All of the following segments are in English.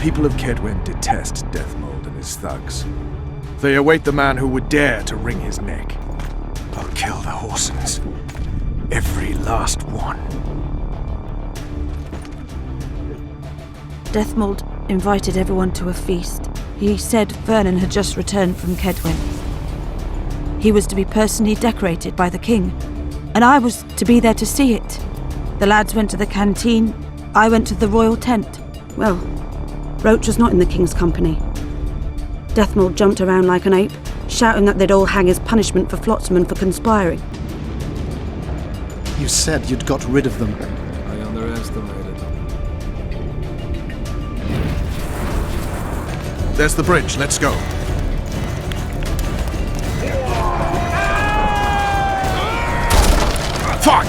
people of Kedwen detest Deathmold and his thugs. They await the man who would dare to wring his neck. I'll kill the Horsens. Every last one. Deathmold invited everyone to a feast. He said Vernon had just returned from Kedwen. He was to be personally decorated by the king, and I was to be there to see it. The lads went to the canteen, I went to the royal tent. Well, Roach was not in the king's company. Deathmold jumped around like an ape, shouting that they'd all hang as punishment for Flotsman for conspiring. You said you'd got rid of them. I underestimated them. There's the bridge, let's go. Fuck!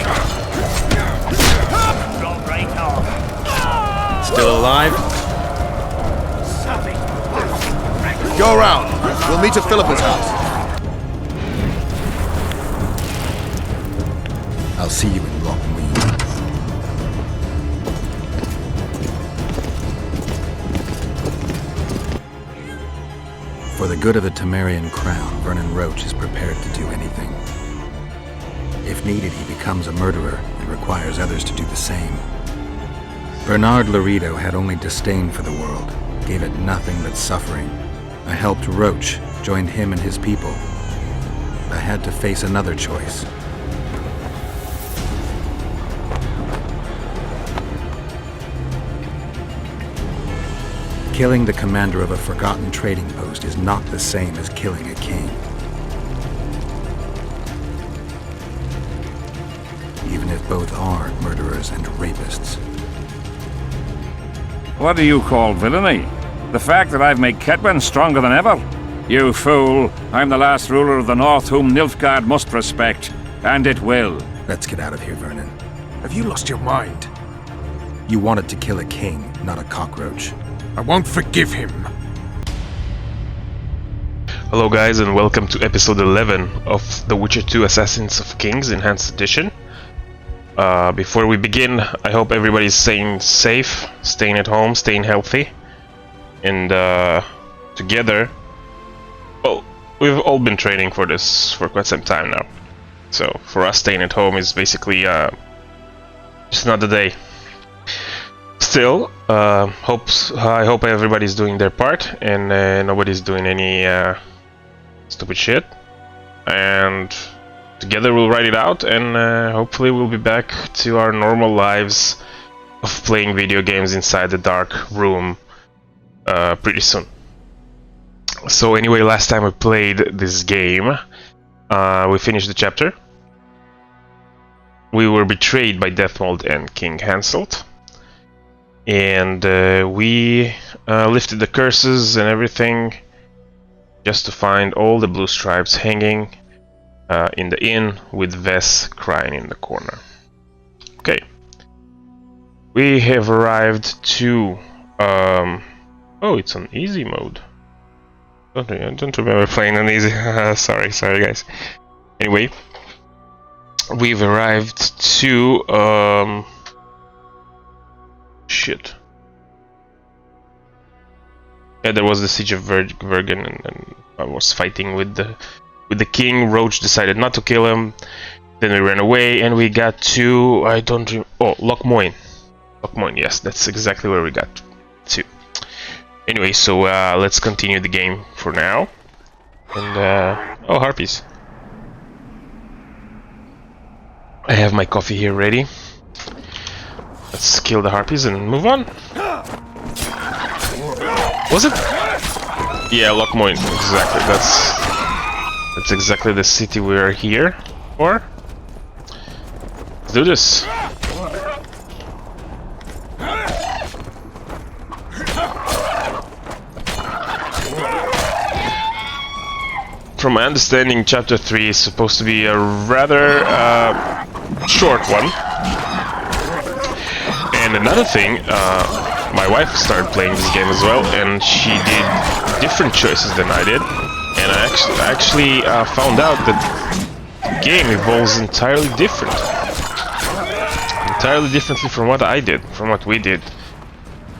Still alive? Go around. We'll meet at Philippa's house. I'll see you in Lockmuir. For the good of the Temerian crown, Vernon Roach is prepared to do anything. If needed, he becomes a murderer and requires others to do the same. Bernard Laredo had only disdain for the world, gave it nothing but suffering. I helped Roach, joined him and his people. I had to face another choice. Killing the commander of a forgotten trading post is not the same as killing a king. Even if both are murderers and rapists. What do you call villainy? The fact that I've made Kedwen stronger than ever? You fool! I'm the last ruler of the North whom Nilfgaard must respect. And it will. Let's get out of here, Vernon. Have you lost your mind? You wanted to kill a king, not a cockroach. I won't forgive him. Hello guys, and welcome to episode 11 of The Witcher 2 Assassins of Kings Enhanced Edition. Before we begin, I hope everybody's staying safe, staying at home, staying healthy. And together, well, we've all been training for this for quite some time now. So for us, staying at home is basically just another day. Still, I hope everybody's doing their part and nobody's doing any stupid shit. And together we'll write it out, and hopefully we'll be back to our normal lives of playing video games inside the dark room pretty soon. So anyway, last time we played this game, we finished the chapter. We were betrayed by Deathmold and King Hanselt. And we lifted the curses and everything just to find all the blue stripes hanging in the inn with Vess crying in the corner. Okay. We have arrived to... oh, it's on easy mode. I don't remember playing on easy. sorry guys. Anyway, we've arrived to... shit. Yeah, there was the siege of Vergen, and I was fighting with the king. Roach decided not to kill him. Then we ran away, and we got to Lockmuir. Lockmuir, yes, that's exactly where we got to. Anyway, so let's continue the game for now. And oh, harpies! I have my coffee here ready. Let's kill the harpies and move on. Was it? Yeah, Lockmuir. Exactly. That's exactly the city we are here for. Let's do this. From my understanding, Chapter 3 is supposed to be a rather short one. And another thing, my wife started playing this game as well, and she did different choices than I did. And I actually found out that the game evolves entirely differently from what I did, from what we did.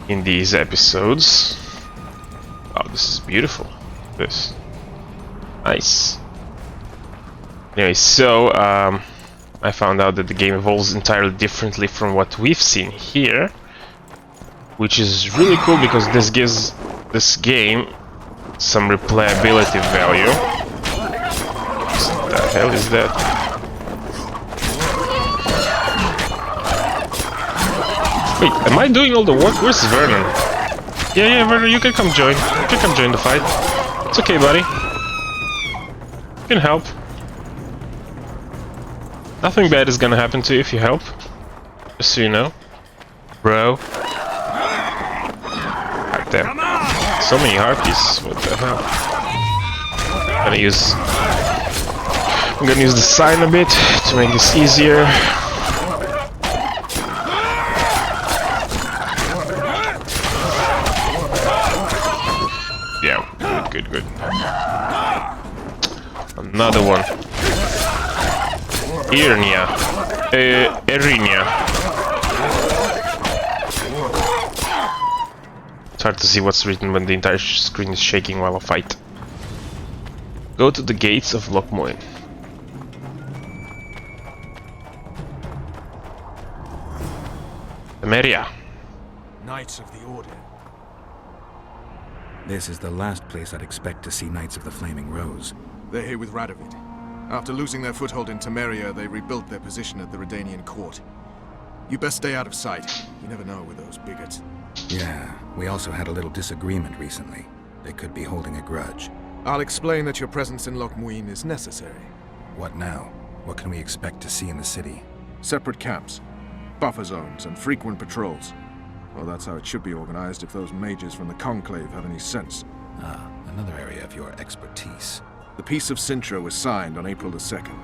in these episodes. Oh, this is beautiful. This. Nice. Anyway, so I found out that the game evolves entirely differently from what we've seen here, which is really cool because this gives this game some replayability value. What the hell is that? Wait, am I doing all the work? Where's Vernon? Yeah, Vernon, you can come join. You can come join the fight. It's okay, buddy. You can help. Nothing bad is gonna happen to you if you help. Just so you know. Bro. God damn. So many harpies. What the hell? I'm gonna use the sign a bit to make this easier. Yeah, good. Another one. Erinia. It's hard to see what's written when the entire screen is shaking while I fight. Go to the gates of Lochmoin. Temeria. Knights of the Order. This is the last place I'd expect to see Knights of the Flaming Rose. They're here with Radovid. After losing their foothold in Temeria, they rebuilt their position at the Redanian court. You best stay out of sight. You never know with those bigots. Yeah, we also had a little disagreement recently. They could be holding a grudge. I'll explain that your presence in Lochmuin is necessary. What now? What can we expect to see in the city? Separate camps, buffer zones, and frequent patrols. Well, that's how it should be organized if those mages from the Conclave have any sense. Ah, another area of your expertise. The Peace of Sintra was signed on April the 2nd,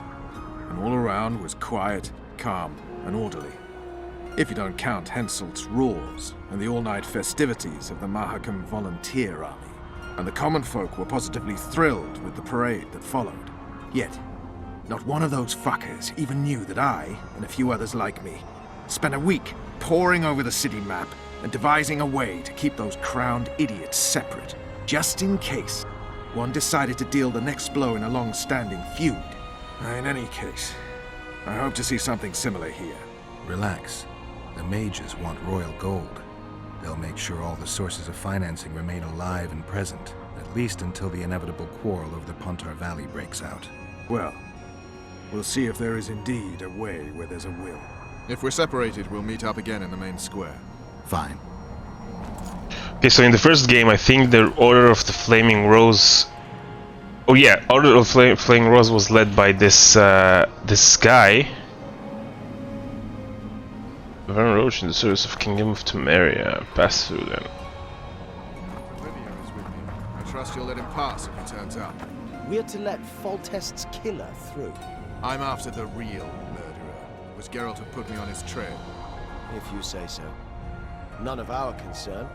and all around was quiet, calm, and orderly. If you don't count Henselt's roars and the all-night festivities of the Mahakam Volunteer Army. And the common folk were positively thrilled with the parade that followed. Yet, not one of those fuckers even knew that I, and a few others like me, spent a week poring over the city map and devising a way to keep those crowned idiots separate, just in case one decided to deal the next blow in a long-standing feud. In any case, I hope to see something similar here. Relax. The mages want royal gold. They'll make sure all the sources of financing remain alive and present, at least until the inevitable quarrel over the Pontar Valley breaks out. Well, we'll see if there is indeed a way where there's a will. If we're separated, we'll meet up again in the main square. Fine. Okay, so in the first game, I think the Order of the Flaming Rose... Oh yeah, Order of Flaming Rose was led by this this guy. Van Roach in the service of Kingdom of Temeria. Pass through them. Olivia is with me. I trust you'll let him pass if he turns up. We're to let Foltest's killer through. I'm after the real murderer. It was Geralt who put me on his trail. If you say so. None of our concern.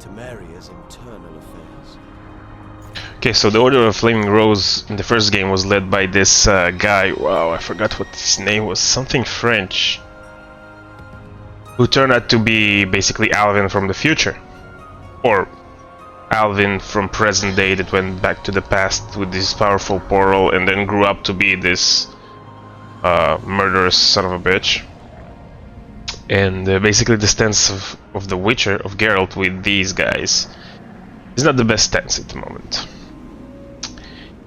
Temeria's internal affairs. Okay, so the Order of Flaming Rose in the first game was led by this guy. Wow, I forgot what his name was. Something French. Who turned out to be basically Alvin from the future. Or Alvin from present day that went back to the past with this powerful portal and then grew up to be this murderous son of a bitch. And basically the stance of the Witcher, of Geralt, with these guys is not the best stance at the moment.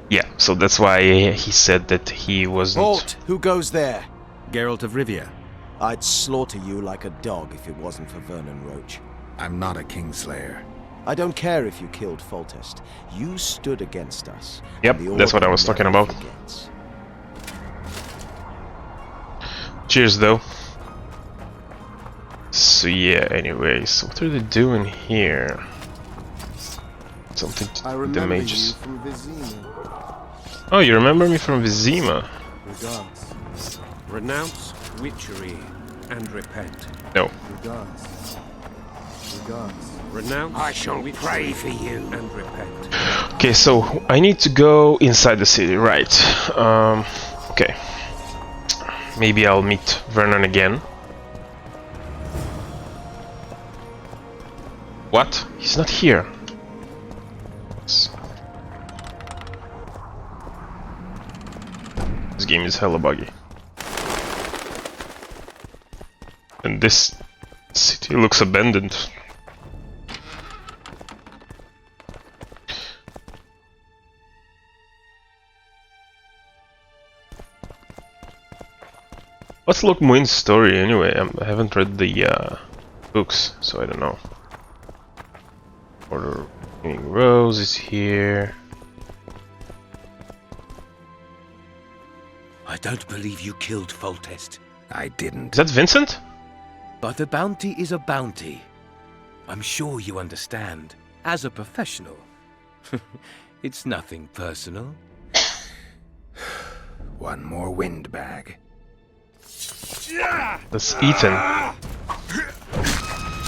Yeah, so that's why he said that he wasn't... Halt! Who goes there? Geralt of Rivia. I'd slaughter you like a dog if it wasn't for Vernon Roach. I'm not a Kingslayer. I don't care if you killed Foltest. You stood against us. Yep, that's what I was talking about. Forgets. Cheers, though. So yeah, anyways, what are they doing here? Something to do with the mages. From Vizima. Oh, you remember me from Vizima? Regards. Renounce witchery and repent. No. Regards. Renounce. I shall pray for you and repent. Okay, so I need to go inside the city, right? Okay. Maybe I'll meet Vernon again. What? He's not here. This game is hella buggy. And this city looks abandoned. What's Lok Muin's story anyway? I haven't read the books, so I don't know. Order King Rose is here. I don't believe you killed Foltest. I didn't. Is that Vincent? But a bounty is a bounty. I'm sure you understand. As a professional. It's nothing personal. One more windbag. That's Ethan.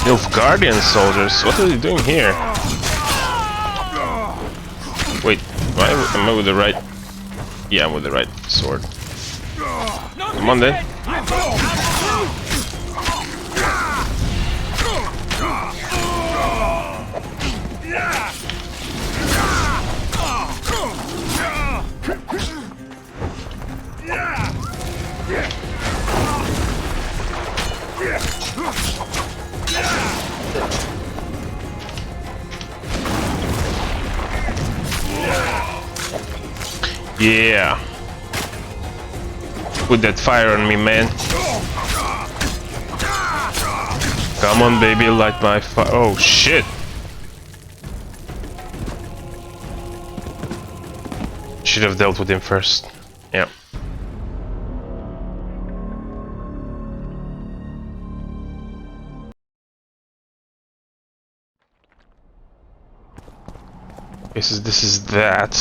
Nilfgaardian soldiers, what are they doing here? Wait, am I with the right? Yeah, I'm with the right sword. Come on then. Yeah. Put that fire on me, man. Come on, baby, light my fire. Oh, shit. Should have dealt with him first. Yeah. This is that.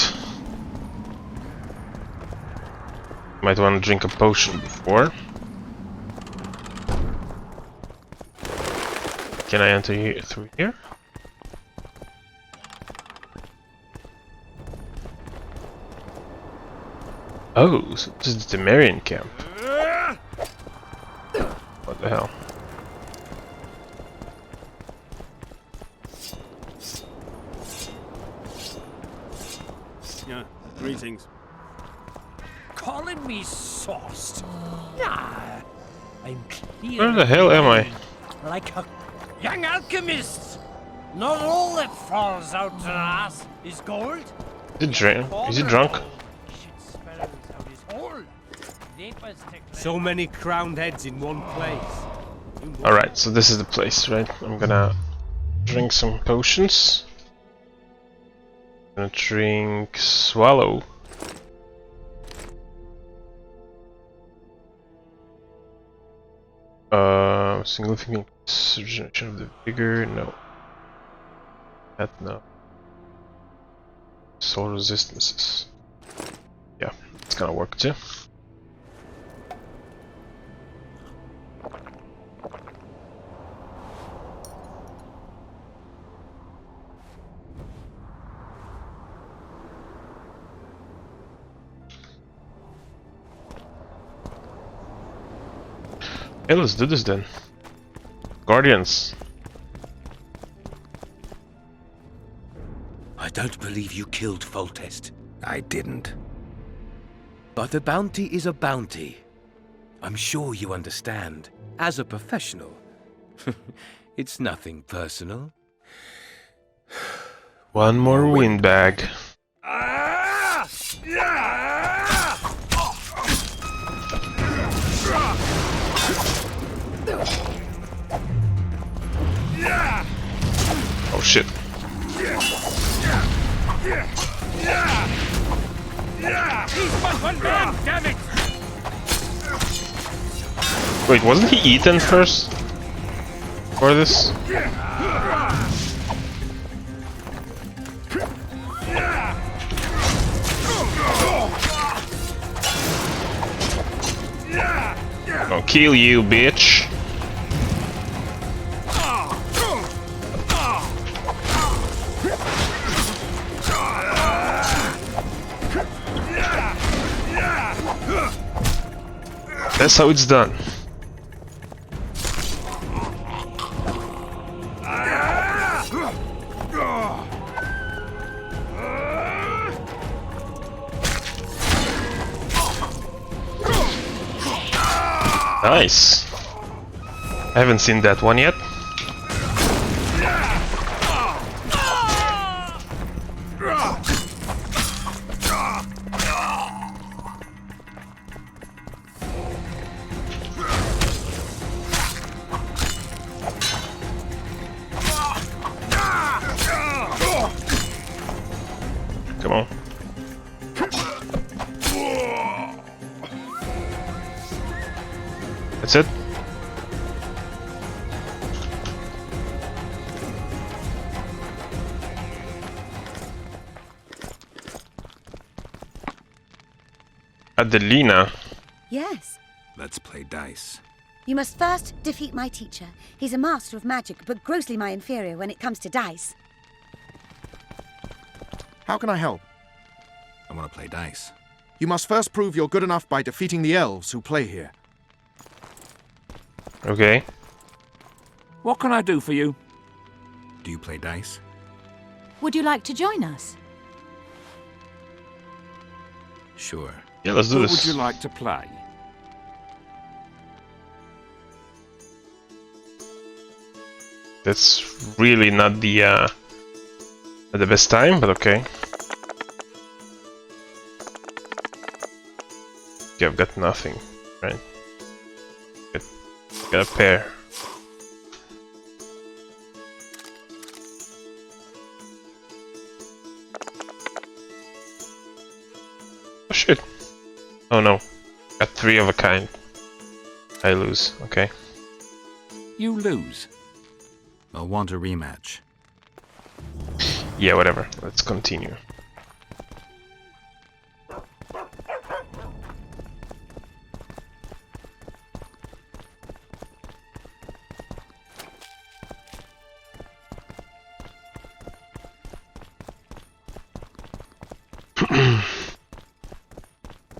Might want to drink a potion before. Can I enter here through here? Oh, so this is the Temerian camp. What the hell? Yeah, greetings. Calling me sauced? Nah, I'm clear. Where the hell am I? Like a young alchemist. Not all that falls out of an ass is gold. Is he drunk? So many crowned heads in one place. Alright, so this is the place, right? I'm gonna drink some potions. I'm gonna drink Swallow. Significant regeneration of the vigor, no. That no. Soul resistances. Yeah, it's gonna work too. Okay, let's do this then. Guardians. I don't believe you killed Foltest. I didn't. But a bounty is a bounty. I'm sure you understand. As a professional. It's nothing personal. One more windbag. Oh shit. Wait, wasn't he eaten first? For this? I'll kill you, bitch. That's how it's done. Nice. I haven't seen that one yet. Come on. That's it. Adelina. Yes. Let's play dice. You must first defeat my teacher. He's a master of magic, but grossly my inferior when it comes to dice. How can I help? I want to play dice. You must first prove you're good enough by defeating the elves who play here. Okay. What can I do for you? Do you play dice? Would you like to join us? Sure. Yeah, let's do What this. would you like to play? That's really not the best time, but okay. Okay, I've got nothing, right? Got a pair. Oh shit! Oh no, got 3 of a kind. I lose. Okay. You lose. I'll want a rematch. Yeah, whatever. Let's continue.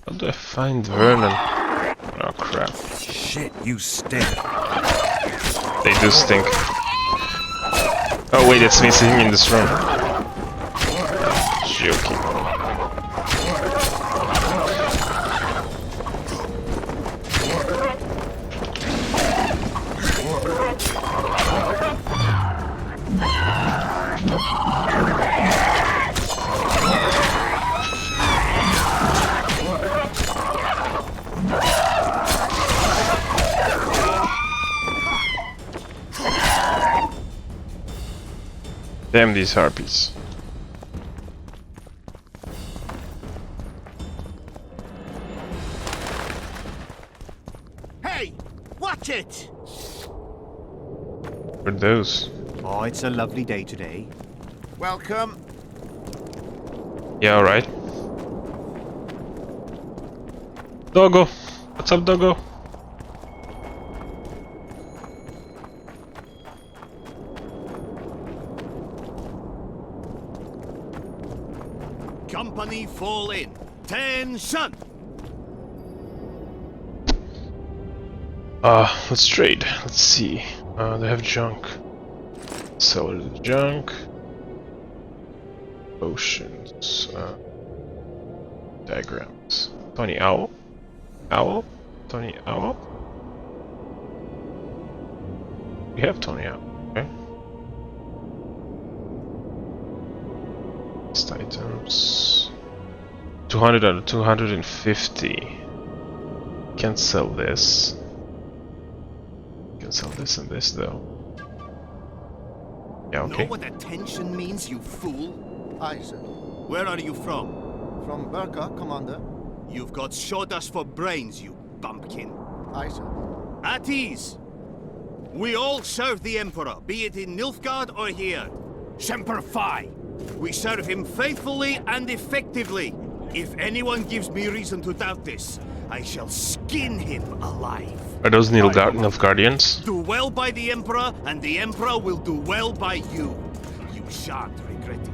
How do I find Vernon? Oh crap. Shit, you stink. They do stink. Oh wait, it's missing in this room. Joking. Damn these harpies. Hey! Watch it! What are those? Oh, it's a lovely day today. Welcome. Yeah, alright. Doggo! What's up, Doggo? Company fall in. Tension! Let's trade. Let's see. They have junk. Sell the junk. Potions. Diagrams. Tony Owl? Owl? Tony Owl? We have Tony Owl. Okay. List items. 200 out of 250. Can't sell this. Can sell this and this though. Yeah, okay. Know what attention means, you fool? Aye, sir. Where are you from? From Burka, Commander. You've got sawdust for brains, you bumpkin. Aye, sir. At ease. We all serve the Emperor, be it in Nilfgaard or here. Semper Fi. We serve him faithfully and effectively. If anyone gives me reason to doubt this, I shall skin him alive. Are those Nilfgaardians? Do well by the Emperor, and the Emperor will do well by you. You shan't regret it.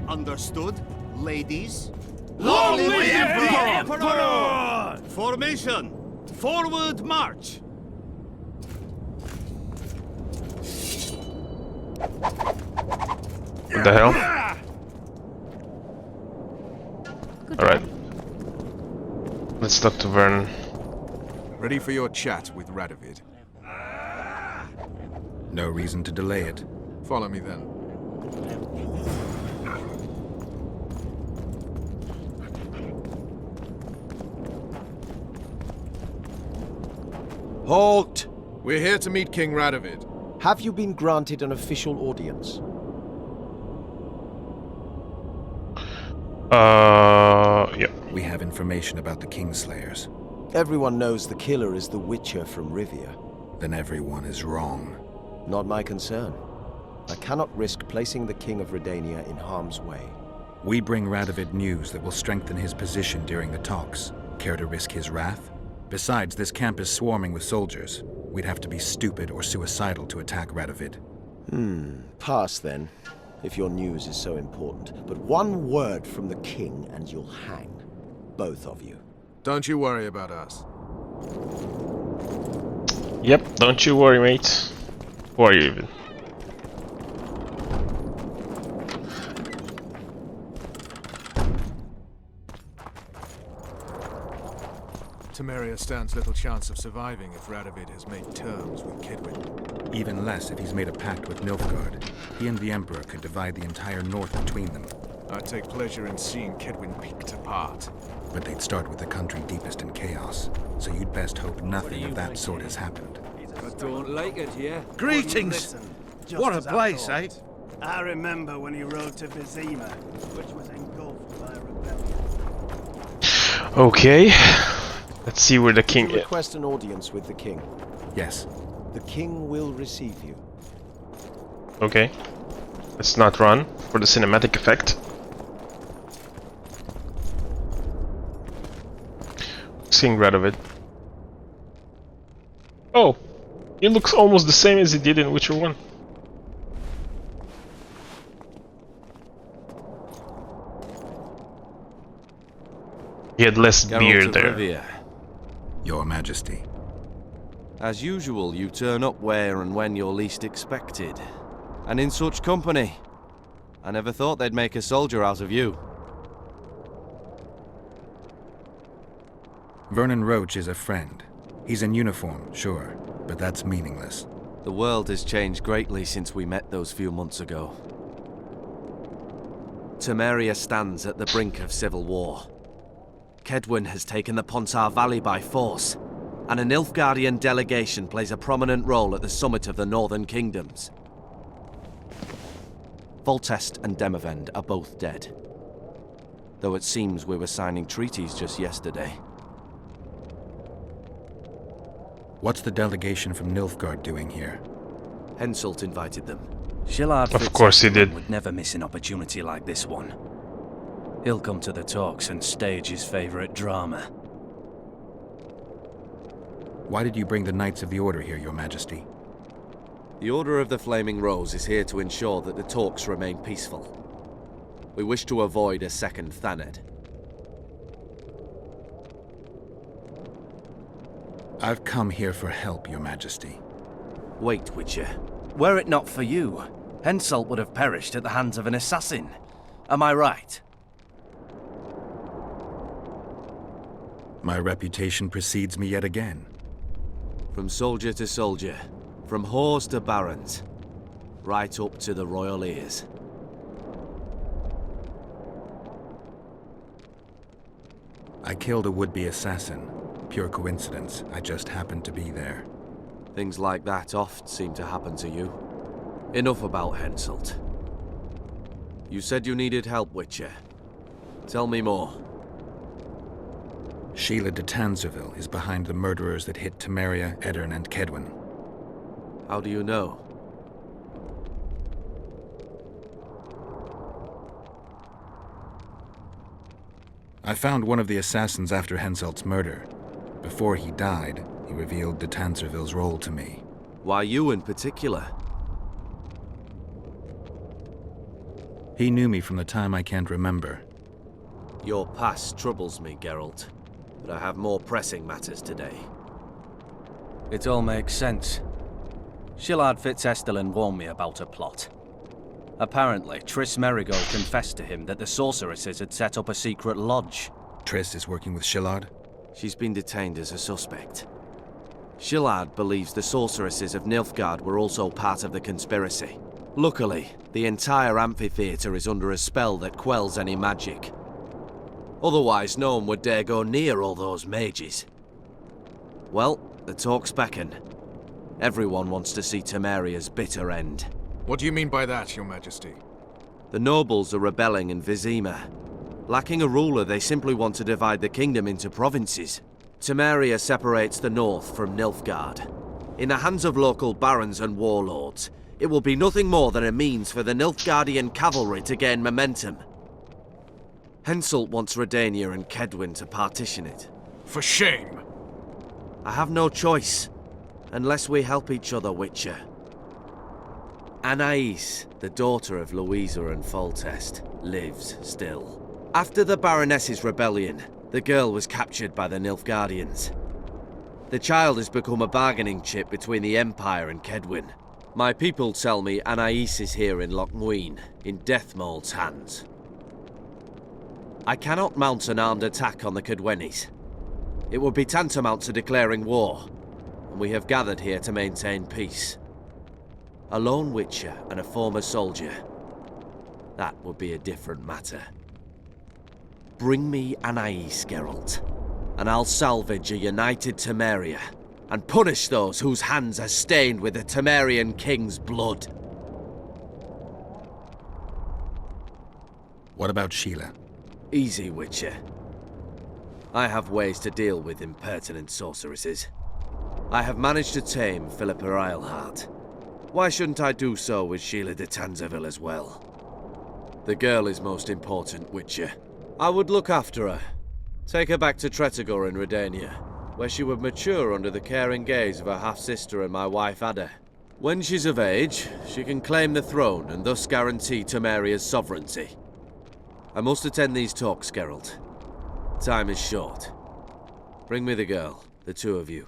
Understood, ladies? Long live the Emperor! Formation! Forward march! What the hell? Alright. Let's talk to Vern. Ready for your chat with Radovid. No reason to delay it. Follow me then. Halt! We're here to meet King Radovid. Have you been granted an official audience? Yeah. We have information about the Kingslayers. Everyone knows the killer is the Witcher from Rivia. Then everyone is wrong. Not my concern. I cannot risk placing the King of Redania in harm's way. We bring Radovid news that will strengthen his position during the talks. Care to risk his wrath? Besides, this camp is swarming with soldiers. We'd have to be stupid or suicidal to attack Radovid. Pass then, if your news is so important. But one word from the King and you'll hang. Both of you. Don't you worry about us. Yep, don't you worry, mate. Who are you even? Temeria stands little chance of surviving if Radovid has made terms with Kedwin. Even less if he's made a pact with Nilfgaard. He and the Emperor could divide the entire north between them. I'd take pleasure in seeing Kedwin picked apart. But they'd start with the country deepest in chaos. So you'd best hope nothing of that sort has happened. I don't like it here. Greetings! What a place, eh? I remember when he rode to Vizima, which was engulfed by a rebellion. Okay. Let's see where the king is. Request an audience with the King. Yes. The King will receive you. Okay. Let's not run for the cinematic effect. King Radovid. Oh, he looks almost the same as he did in Witcher 1. He had less beard there. Rivia. Your Majesty. As usual, you turn up where and when you're least expected. And in such company. I never thought they'd make a soldier out of you. Vernon Roach is a friend. He's in uniform, sure, but that's meaningless. The world has changed greatly since we met those few months ago. Temeria stands at the brink of civil war. Kedwin has taken the Pontar Valley by force, and a Nilfgaardian delegation plays a prominent role at the summit of the Northern Kingdoms. Foltest and Demavend are both dead, though it seems we were signing treaties just yesterday. What's the delegation from Nilfgaard doing here? Henselt invited them. Shillard Of course he did. would never miss an opportunity like this one. He'll come to the talks and stage his favorite drama. Why did you bring the Knights of the Order here, Your Majesty? The Order of the Flaming Rose is here to ensure that the talks remain peaceful. We wish to avoid a second Thaned. I've come here for help, Your Majesty. Wait, Witcher. Were it not for you, Henselt would have perished at the hands of an assassin. Am I right? My reputation precedes me yet again. From soldier to soldier, from whores to barons, right up to the royal ears. I killed a would-be assassin. Pure coincidence. I just happened to be there. Things like that oft seem to happen to you. Enough about Henselt. You said you needed help, Witcher. Tell me more. Sheila de Tanzerville is behind the murderers that hit Temeria, Eddern, and Kedwin. How do you know? I found one of the assassins after Henselt's murder. Before he died, he revealed de Tanzerville's role to me. Why you in particular? He knew me from the time I can't remember. Your past troubles me, Geralt. But I have more pressing matters today. It all makes sense. Shillard Fitzestelin warned me about a plot. Apparently, Triss Merigold confessed to him that the sorceresses had set up a secret lodge. Triss is working with Shillard? She's been detained as a suspect. Shillard believes the sorceresses of Nilfgaard were also part of the conspiracy. Luckily, the entire amphitheatre is under a spell that quells any magic. Otherwise, no one would dare go near all those mages. Well, the talk's beckon. Everyone wants to see Temeria's bitter end. What do you mean by that, Your Majesty? The nobles are rebelling in Vizima. Lacking a ruler, they simply want to divide the kingdom into provinces. Temeria separates the north from Nilfgaard. In the hands of local barons and warlords, it will be nothing more than a means for the Nilfgaardian cavalry to gain momentum. Henselt wants Redania and Kedwin to partition it. For shame! I have no choice, unless we help each other, Witcher. Anais, the daughter of Louisa and Foltest, lives still. After the Baroness's rebellion, the girl was captured by the Nilfgaardians. The child has become a bargaining chip between the Empire and Kedwin. My people tell me Anais is here in Lochmuin, in Deathmold's hands. I cannot mount an armed attack on the Kedwenis. It would be tantamount to declaring war, and we have gathered here to maintain peace. A lone Witcher and a former soldier. That would be a different matter. Bring me Anais, Geralt, and I'll salvage a united Temeria, and punish those whose hands are stained with the Temerian king's blood. What about Sheila? Easy, Witcher. I have ways to deal with impertinent sorceresses. I have managed to tame Philippa Eilhart. Why shouldn't I do so with Sheila de Tanzaville as well? The girl is most important, Witcher. I would look after her. Take her back to Tretogor in Redania, where she would mature under the caring gaze of her half-sister and my wife Ada. When she's of age, she can claim the throne and thus guarantee Temeria's sovereignty. I must attend these talks, Geralt. Time is short. Bring me the girl, the two of you.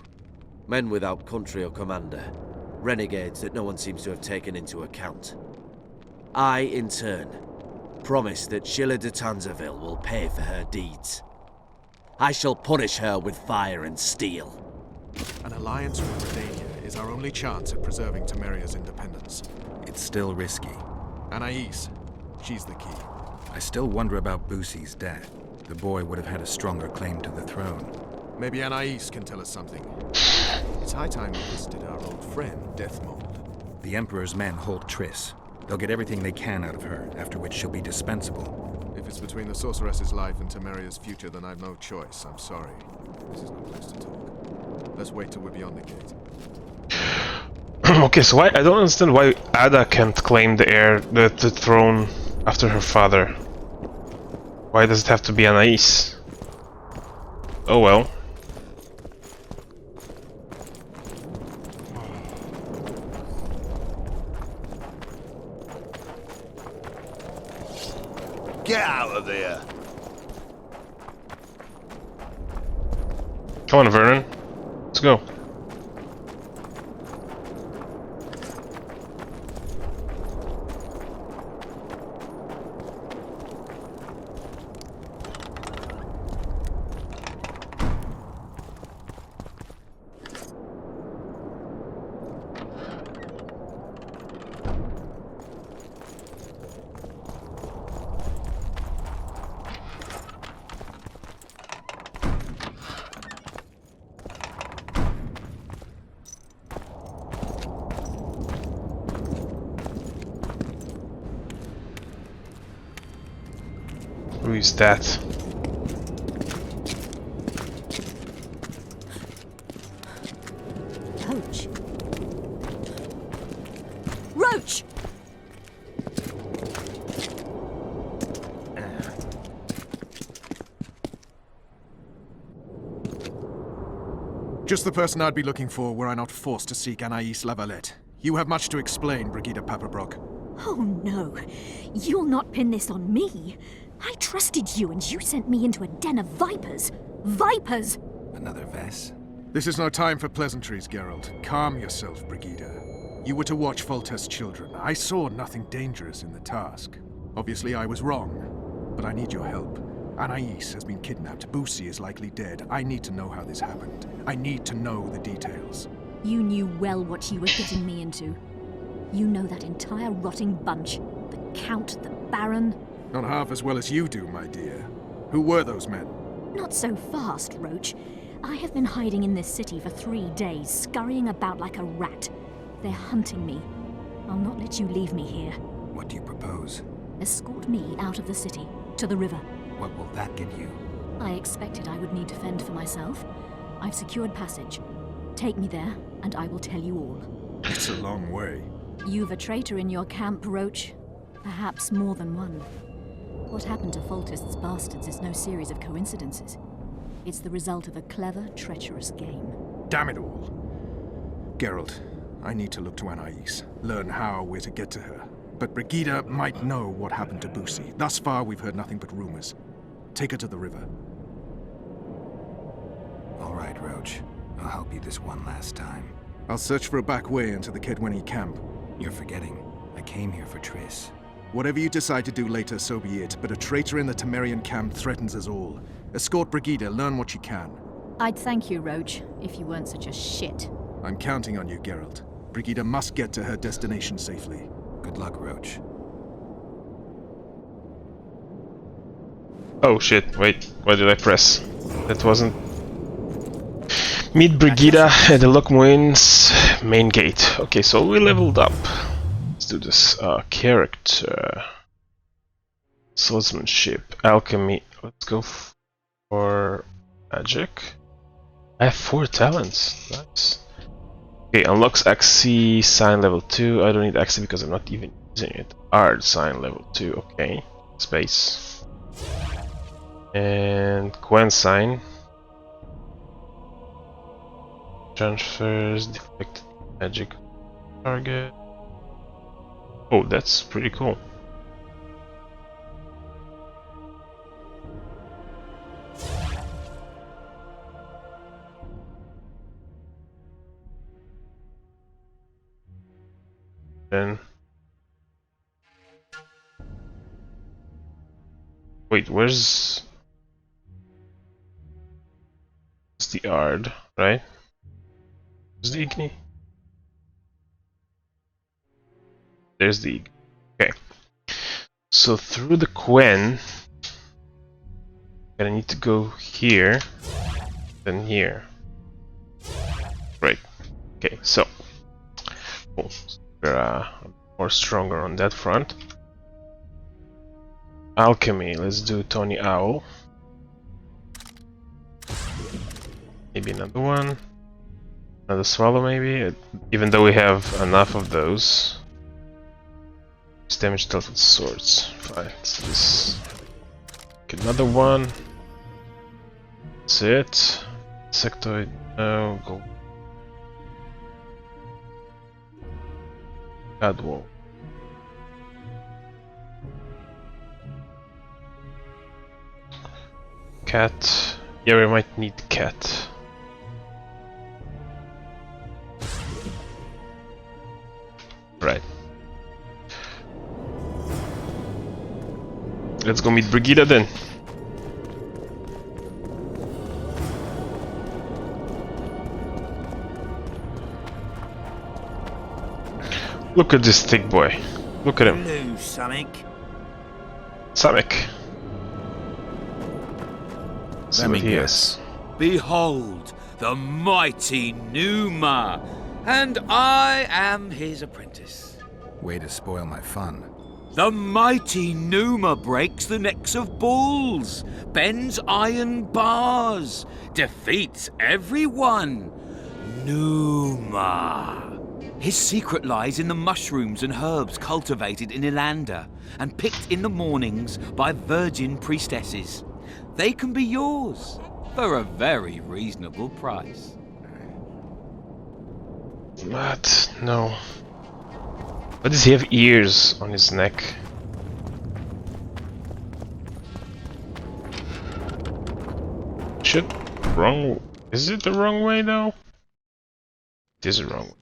Men without country or commander. Renegades that no one seems to have taken into account. I, in turn, promise that Sheila de Tanzaville will pay for her deeds. I shall punish her with fire and steel. An alliance with Redania is our only chance at preserving Temeria's independence. It's still risky. Anais, she's the key. I still wonder about Boussy's death. The boy would have had a stronger claim to the throne. Maybe Anais can tell us something. It's high time we visited our old friend, Deathmold. The Emperor's men hold Triss. They'll get everything they can out of her, after which she'll be dispensable. If it's between the sorceress's life and Temeria's future, then I've no choice. I'm sorry. This is no place to talk. Let's wait till we're beyond the gate. Okay, so I don't understand why Ada can't claim the throne after her father. Why does it have to be Anais? Oh well. Get out of there! Come on, Vernon. Let's go. Who is that? Roach. Roach! Just the person I'd be looking for were I not forced to seek Anais Lavalette. You have much to explain, Brigida Papperbrock. Oh no, you'll not pin this on me. I trusted you and you sent me into a den of vipers. Vipers! Another Vess? This is no time for pleasantries, Geralt. Calm yourself, Brigida. You were to watch Foltest's children. I saw nothing dangerous in the task. Obviously, I was wrong, but I need your help. Anais has been kidnapped. Boussy is likely dead. I need to know how this happened. I need to know the details. You knew well what you were getting me into. You know that entire rotting bunch. The Count, the Baron. Not half as well as you do, my dear. Who were those men? Not so fast, Roach. I have been hiding in this city for 3 days, scurrying about like a rat. They're hunting me. I'll not let you leave me here. What do you propose? Escort me out of the city, to the river. What will that get you? I expected I would need to fend for myself. I've secured passage. Take me there, and I will tell you all. It's a long way. You've a traitor in your camp, Roach. Perhaps more than one. What happened to Foltest's bastards is no series of coincidences. It's the result of a clever, treacherous game. Damn it all. Geralt, I need to look to Anais, learn how we're to get to her. But Brigida might know what happened to Boussy. Thus far, we've heard nothing but rumors. Take her to the river. All right, Roach. I'll help you this one last time. I'll search for a back way into the Kedweni camp. You're forgetting. I came here for Triss. Whatever you decide to do later, so be it. But a traitor in the Temerian camp threatens us all. Escort Brigida, learn what you can. I'd thank you, Roach, if you weren't such a shit. I'm counting on you, Geralt. Brigida must get to her destination safely. Good luck, Roach. Oh shit, wait, what did I press? That wasn't... Meet Brigida at the Lockmoin's main gate. Okay, so we leveled up. Let's do this. Character... Swordsmanship, alchemy. Let's go for magic. I have 4 talents. Nice. Okay, unlocks Axie sign level 2. I don't need Axie because I'm not even using it. Art sign level 2. Okay. Space. And Quen sign. Transfers, deflect magic target. Oh, that's pretty cool. Then wait, where's the Ard, right? Where's the Igni? There's the Igni. Okay. So through the Quen, I need to go here, then here. Right. Okay, so cool. We're more stronger on that front. Alchemy, let's do Tony Owl. Maybe another one. Another swallow maybe, even though we have enough of those. Damage dealt with swords. Fine, let's do this. Get another one. That's it. Sectoid, no, go. Adwall. Cat. Yeah, we might need cat. Right. Let's go meet Brigida then. Look at this thick boy. Look at him. Hello, Sonic. Sonic. See what he is. Behold, the mighty Numa, and I am his apprentice. Way to spoil my fun. The mighty Numa breaks the necks of bulls, bends iron bars, defeats everyone. Numa. His secret lies in the mushrooms and herbs cultivated in Ilanda and picked in the mornings by virgin priestesses. They can be yours for a very reasonable price. What? No. Why does he have ears on his neck? Wrong. Is it the wrong way though? It is the wrong way.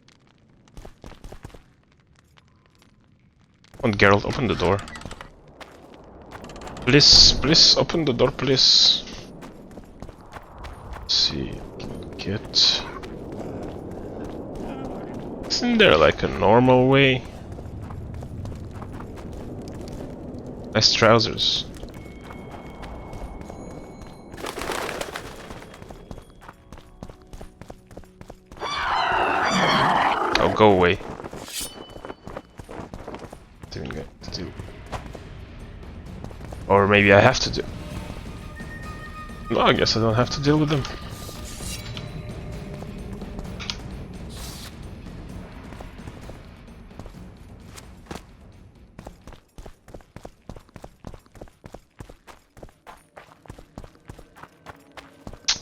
Come on, Geralt, open the door. Please, open the door, please. Let's see, get. Isn't there like a normal way? Nice trousers. Oh, go away. Doing it to do. Or maybe I have to do. No, I guess I don't have to deal with them.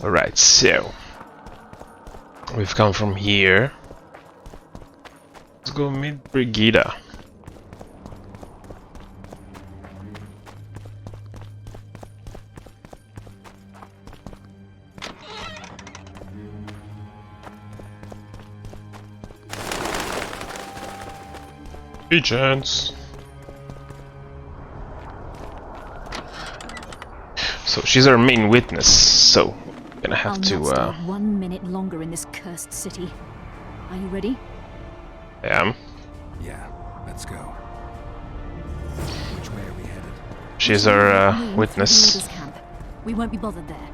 Alright, so we've come from here. Let's go meet Brigida. Chance. So she's our main witness, so I'm gonna have to I'll not stay 1 minute longer in this cursed city. Are you ready? I am. Yeah, let's go. Which way are we headed? She's our witness. Camp. We won't be bothered there.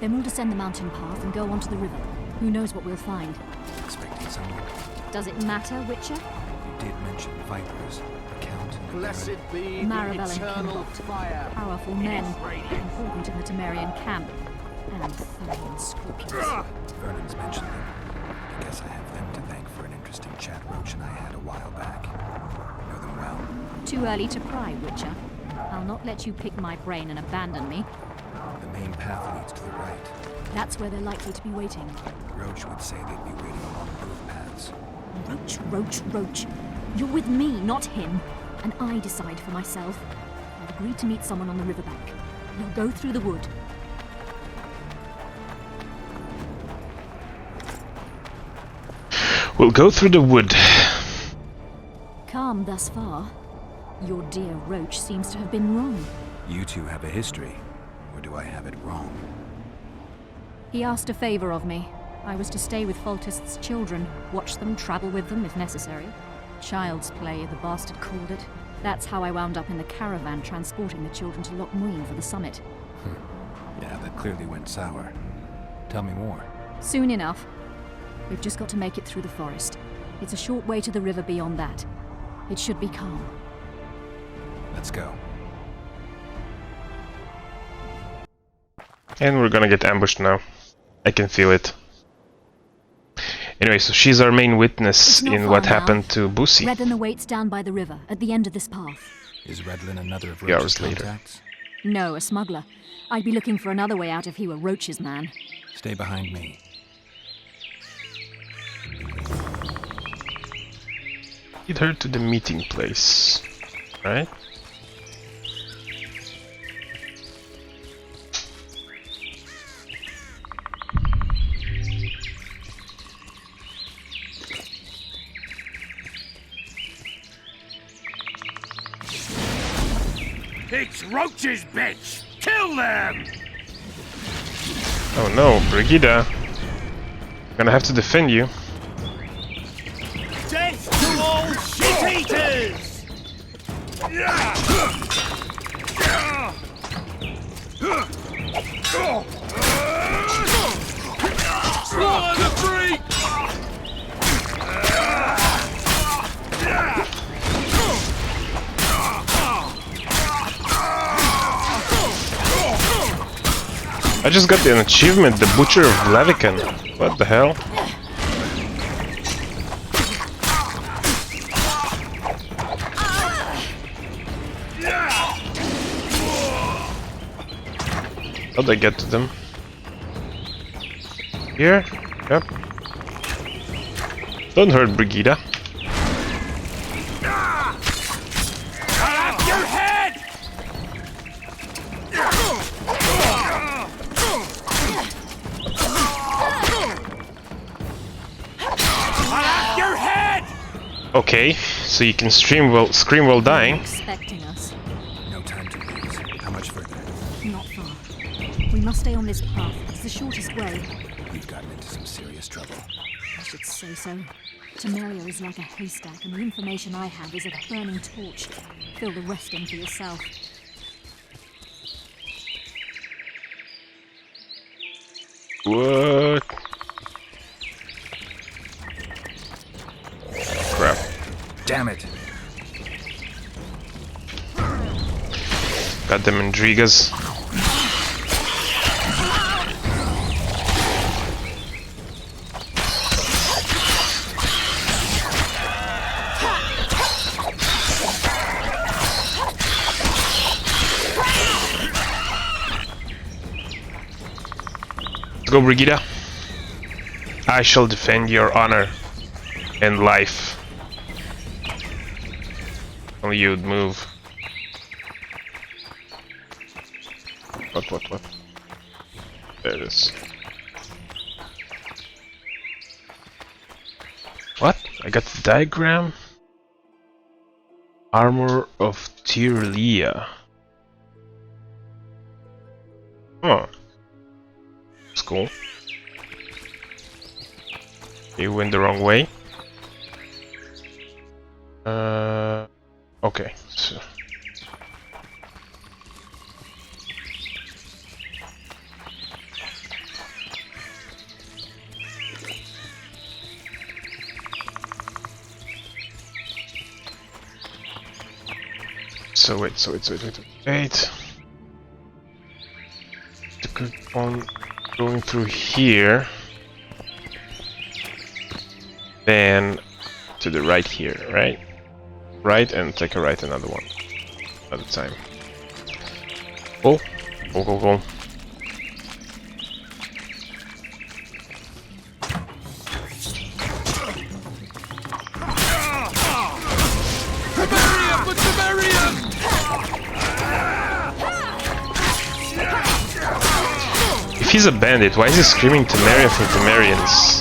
Then we'll descend the mountain path and go onto the river. Who knows what we'll find? Expecting someone. Does it matter, Witcher? You did mention vipers, a count. Blessed be Marabel the and eternal Geralt. fire. Powerful men, important in the Temerian camp, and thoroughly unscrupulous. Vernon's mentioned them. I guess I have them to thank for an interesting chat Roach and I had a while back. Know them well. Too early to pry, Witcher. I'll not let you pick my brain and abandon me. The main path leads to the right. That's where they're likely to be waiting. Roach would say they'd be waiting along both paths. Roach. You're with me, not him. And I decide for myself. I've agreed to meet someone on the riverbank. We'll go through the wood. We'll go through the wood. Calm thus far. Your dear Roach seems to have been wrong. You two have a history, or do I have it wrong? He asked a favor of me. I was to stay with Foltest's children, watch them, travel with them if necessary. Child's play, the bastard called it. That's how I wound up in the caravan transporting the children to Loch Muin for the summit. Yeah, that clearly went sour. Tell me more. Soon enough. We've just got to make it through the forest. It's a short way to the river beyond that. It should be calm. Let's go. And we're gonna get ambushed now. I can feel it. Anyway, so she's our main witness in what happened to Boussy. Redlin awaits down by the river, at the end of this path. Is Redlin another of 3 Roach's hours later. contacts? No, a smuggler. I'd be looking for another way out if he were Roach's man. Stay behind me. Lead her to the meeting place, right? It's Roach's bitch! Kill them! Oh no, Brigida. Gonna have to defend you. Death to all shit-eaters! Slaughter the freak! I just got an achievement, the Butcher of Blaviken. What the hell? How'd I get to them? Here? Yep. Don't hurt Brigida. Your head! Your head! Okay, so you can scream while dying. Expecting us. No time to lose. Come much further? Not far. We must stay on this path. It's the shortest way. We've gotten into some serious trouble. I should say so. Temeria is like a haystack, and the information I have is a burning torch. Fill the rest in for yourself. What? Crap. Damn it. Got them Indrigas. Let's go, Brigida. I shall defend your honor and life. Only you'd move. What? There it is. What? I got the diagram. Armor of Tyrlia. Oh. That's cool. You went the wrong way. Okay. So. Wait. To keep on going through here. Then to the right here, right? Right, and take a right another one at a time. Go. If he's a bandit, why is he screaming Temeria for Temerians?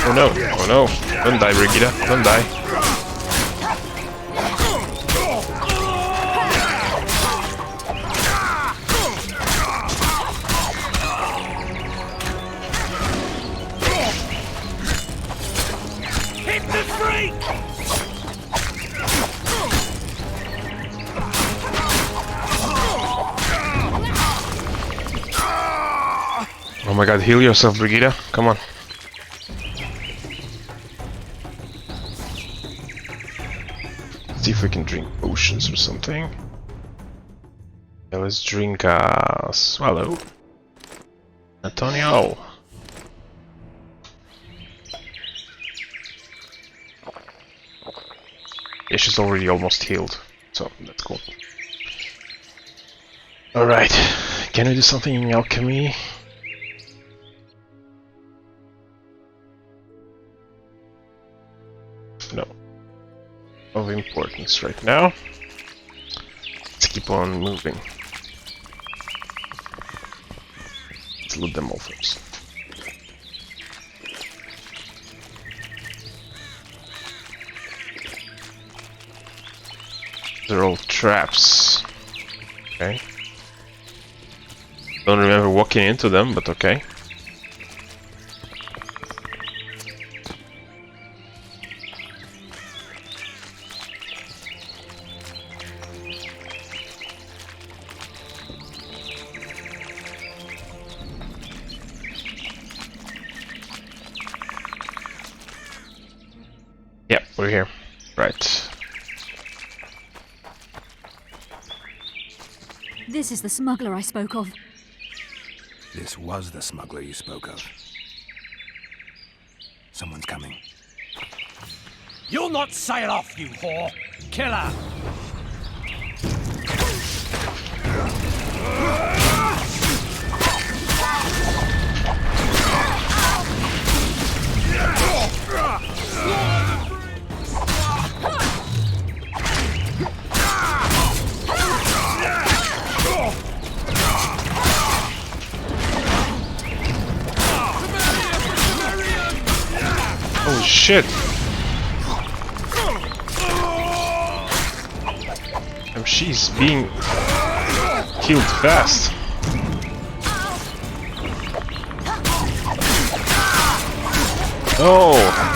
Oh no, don't die, Brigida, don't die. Hit the freak! Oh my god, heal yourself, Brigida, come on. See if we can drink potions or something. Yeah, let's drink a swallow. Antonio. Yeah, she's already almost healed, so that's cool. Alright, can we do something in alchemy? No. Of importance right now. Let's keep on moving. Let's loot them all first. They're all traps. Okay. Don't remember walking into them, but okay. Yeah, we're here. Right. This is the smuggler I spoke of. This was the smuggler you spoke of. Someone's coming. You'll not sail off, you whore! Kill her! Holy shit! And she's being killed fast. Oh!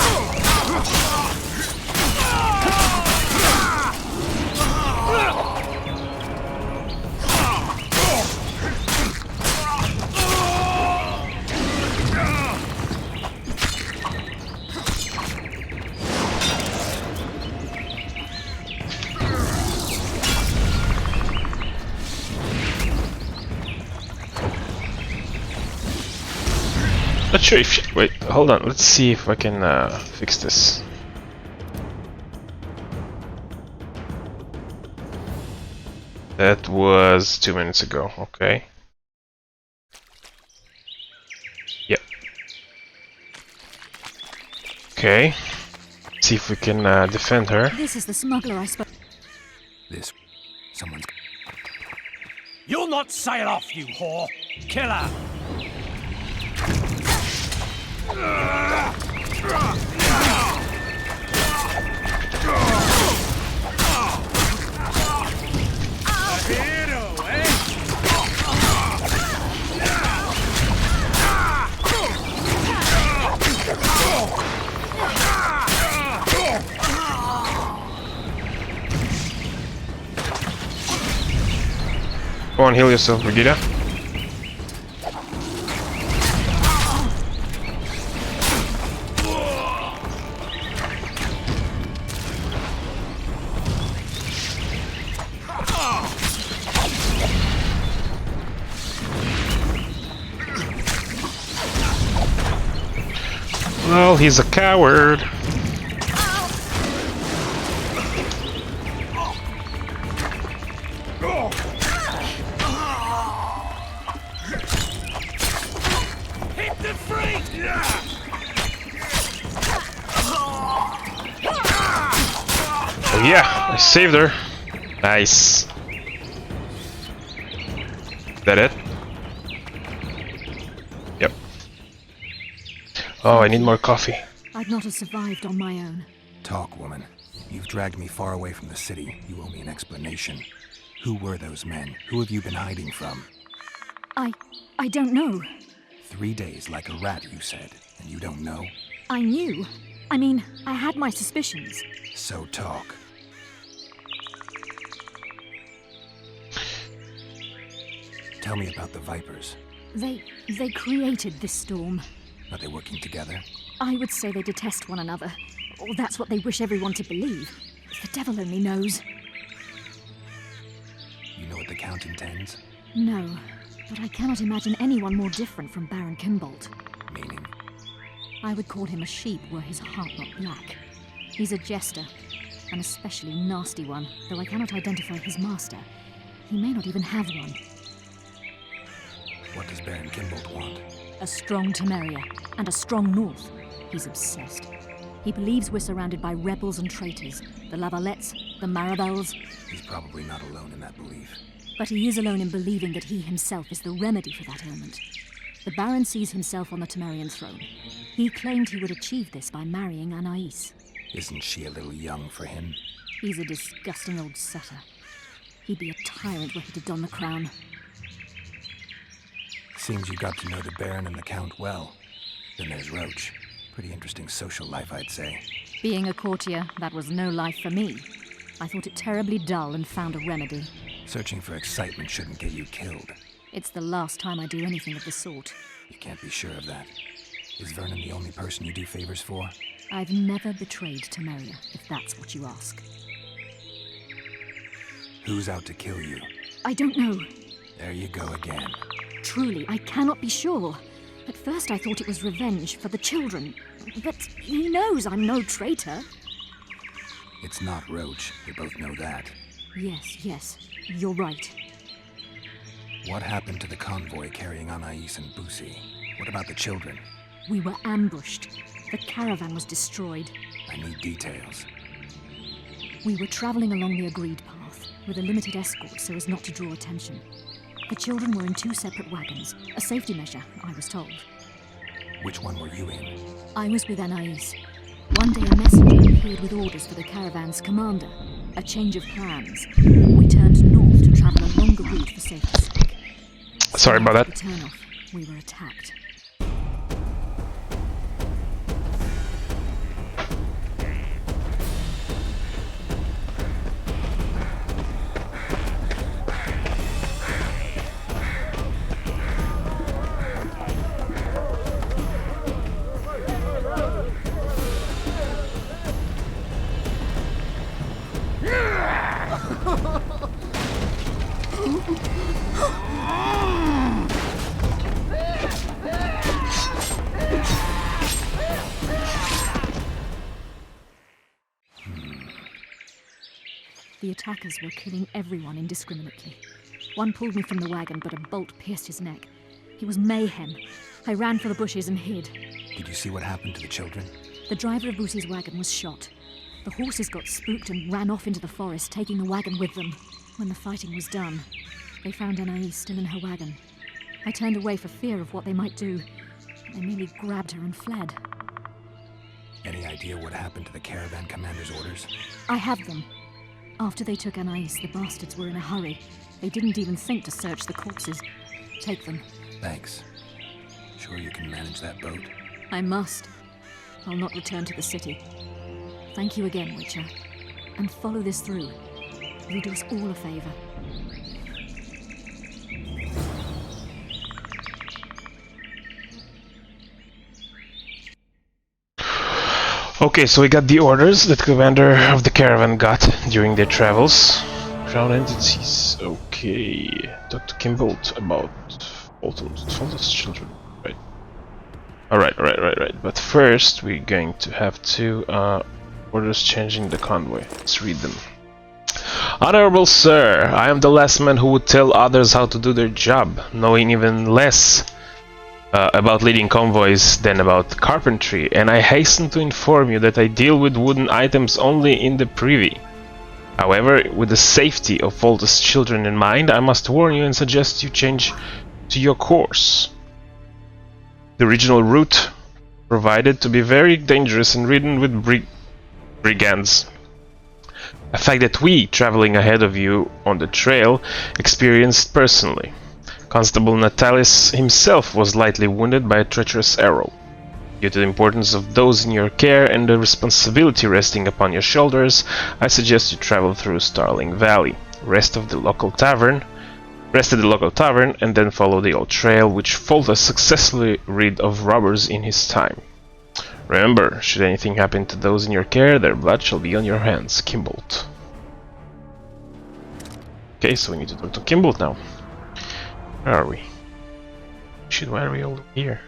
Not sure if wait, hold on, let's see if I can fix this. That was 2 minutes ago, okay. Yep. Okay. See if we can defend her. This is the smuggler I spoke. Someone's. You'll not sail off, you whore! Kill her! Go on, heal yourself, Brigida. Well, he's a coward. Hit the freak! Oh yeah, I saved her. Nice. That it? Yep. Oh, I need more coffee. I'd not have survived on my own. Talk, woman. You've dragged me far away from the city. You owe me an explanation. Who were those men? Who have you been hiding from? I don't know. 3 days like a rat, you said, and you don't know? I knew. I mean, I had my suspicions. So talk. Tell me about the Vipers. They created this storm. Are they working together? I would say they detest one another. Or that's what they wish everyone to believe. The devil only knows. You know what the Count intends? No, but I cannot imagine anyone more different from Baron Kimbold. Meaning? I would call him a sheep were his heart not black. He's a jester, an especially nasty one, though I cannot identify his master. He may not even have one. What does Baron Kimbold want? A strong Temeria, and a strong North. He's obsessed. He believes we're surrounded by rebels and traitors. The Lavalettes, the Marabels. He's probably not alone in that belief. But he is alone in believing that he himself is the remedy for that ailment. The Baron sees himself on the Temerian throne. He claimed he would achieve this by marrying Anais. Isn't she a little young for him? He's a disgusting old sutter. He'd be a tyrant were he to don the crown. Seems you got to know the Baron and the Count well. Then there's Roach. Pretty interesting social life, I'd say. Being a courtier, that was no life for me. I thought it terribly dull and found a remedy. Searching for excitement shouldn't get you killed. It's the last time I do anything of the sort. You can't be sure of that. Is Vernon the only person you do favors for? I've never betrayed Temeria, if that's what you ask. Who's out to kill you? I don't know. There you go again. Truly, I cannot be sure. At first I thought it was revenge for the children. But he knows I'm no traitor. It's not Roach. We both know that. Yes, you're right. What happened to the convoy carrying Anais and Boussy? What about the children? We were ambushed. The caravan was destroyed. I need details. We were traveling along the agreed path, with a limited escort so as not to draw attention. The children were in 2 separate wagons, a safety measure, I was told. Which one were you in? I was with Anais. One day a messenger appeared with orders for the caravan's commander. A change of plans. We turned north to travel a longer route for safety's sake. Sorry about that. After the turnoff, we were attacked. The attackers were killing everyone indiscriminately. One pulled me from the wagon, but a bolt pierced his neck. He was mayhem. I ran for the bushes and hid. Did you see what happened to the children? The driver of Boussy's wagon was shot. The horses got spooked and ran off into the forest, taking the wagon with them. When the fighting was done, they found Anais still in her wagon. I turned away for fear of what they might do. They merely grabbed her and fled. Any idea what happened to the caravan commander's orders? I have them. After they took Anais, the bastards were in a hurry. They didn't even think to search the corpses. Take them. Thanks. Sure you can manage that boat? I must. I'll not return to the city. Thank you again, Witcher. And follow this through. You'll do us all a favor. Okay, so we got the orders that the commander of the caravan got during their travels. Crown entities. Okay. Dr. Kimbolt about Foltest children. Right. Alright. But first we're going to have two orders changing the convoy. Let's read them. Honorable Sir, I am the last man who would tell others how to do their job, knowing even less about leading convoys than about carpentry, and I hasten to inform you that I deal with wooden items only in the privy. However, with the safety of Foltest children in mind, I must warn you and suggest you change to your course. The original route provided to be very dangerous and ridden with brigands. A fact that we, traveling ahead of you on the trail, experienced personally. Constable Natalis himself was lightly wounded by a treacherous arrow. Due to the importance of those in your care and the responsibility resting upon your shoulders, I suggest you travel through Starling Valley, rest at the local tavern, and then follow the old trail which Foltest successfully rid of robbers in his time. Remember, should anything happen to those in your care, their blood shall be on your hands. Kimbolt. Okay, so we need to talk to Kimbolt now. Where are we? Shit, why are we all here?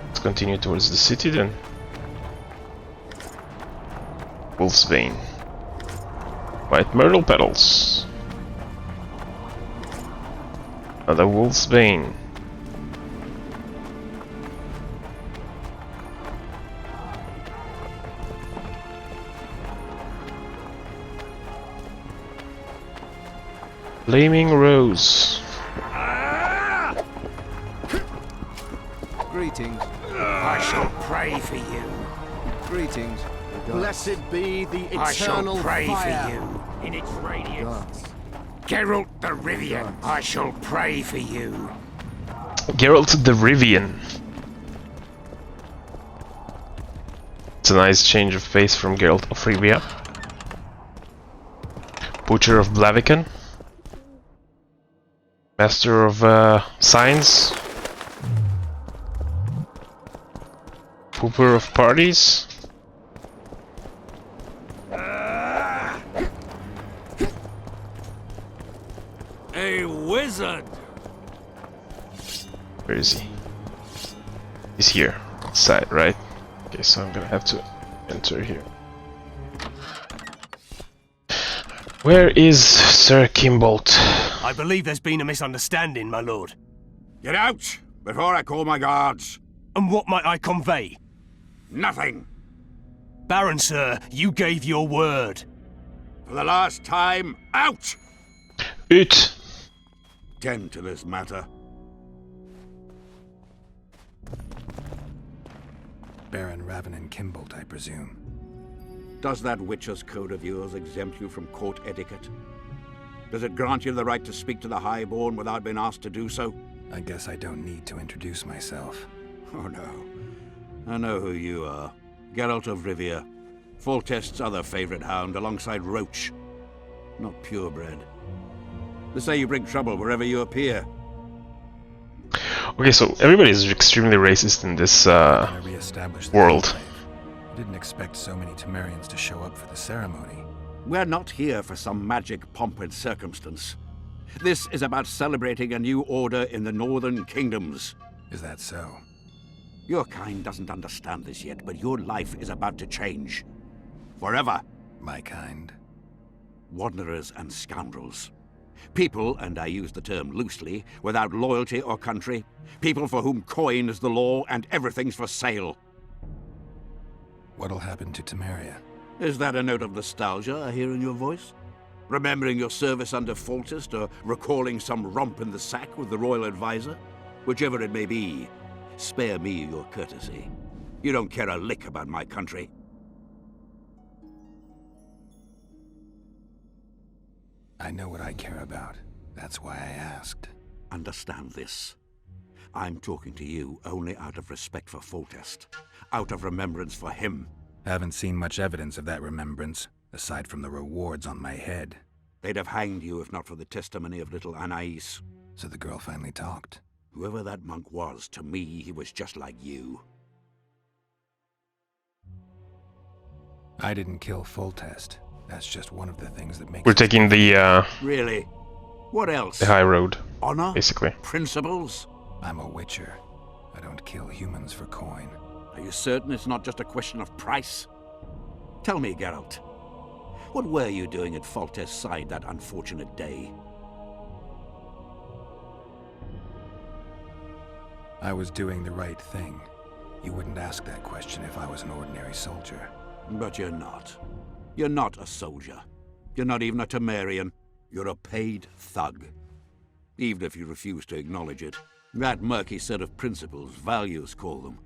Let's continue towards the city then. Wolf's Bane. White myrtle petals. Another Wolf's Bane. Flaming Rose. Greetings. I shall pray for you. Greetings. Blessed be the eternal I shall pray fire. for you in its radiance. Geralt the Rivian, I shall pray for you. Geralt the Rivian. It's a nice change of pace from Geralt of Rivia. Butcher of Blaviken. Master of Signs. Pooper of Parties. A wizard! Where is he? He's here. Inside, right? Okay, so I'm gonna have to enter here. Where is Sir Kimbolt? I believe there's been a misunderstanding, my lord. Get out before I call my guards. And what might I convey? Nothing. Baron, sir, you gave your word. For the last time, out! Ut! Tend to this matter. Baron Ravenin Kimbolt, I presume. Does that Witcher's code of yours exempt you from court etiquette? Does it grant you the right to speak to the Highborn without being asked to do so? I guess I don't need to introduce myself. Oh no. I know who you are. Geralt of Rivia. Foltest's other favorite hound alongside Roach. Not purebred. They say you bring trouble wherever you appear. Okay, so everybody is extremely racist in this world. I didn't expect so many Temerians to show up for the ceremony. We're not here for some magic pomp and circumstance. This is about celebrating a new order in the Northern Kingdoms. Is that so? Your kind doesn't understand this yet, but your life is about to change. Forever. My kind? Wanderers and scoundrels. People, and I use the term loosely, without loyalty or country. People for whom coin is the law and everything's for sale. What'll happen to Temeria? Is that a note of nostalgia I hear in your voice? Remembering your service under Foltest, or recalling some romp in the sack with the royal advisor? Whichever it may be, spare me your courtesy. You don't care a lick about my country. I know what I care about. That's why I asked. Understand this. I'm talking to you only out of respect for Foltest. Out of remembrance for him. Haven't seen much evidence of that remembrance, aside from the rewards on my head. They'd have hanged you if not for the testimony of little Anais. So the girl finally talked. Whoever that monk was, to me, he was just like you. I didn't kill Foltest. That's just one of the things that makes... We're taking the, Really? What else? the high road. Honor? Basically. Principles? I'm a witcher. I don't kill humans for coin. Are you certain it's not just a question of price? Tell me, Geralt. What were you doing at Foltest's side that unfortunate day? I was doing the right thing. You wouldn't ask that question if I was an ordinary soldier. But you're not. You're not a soldier. You're not even a Temerian. You're a paid thug. Even if you refuse to acknowledge it. That murky set of principles, values call them.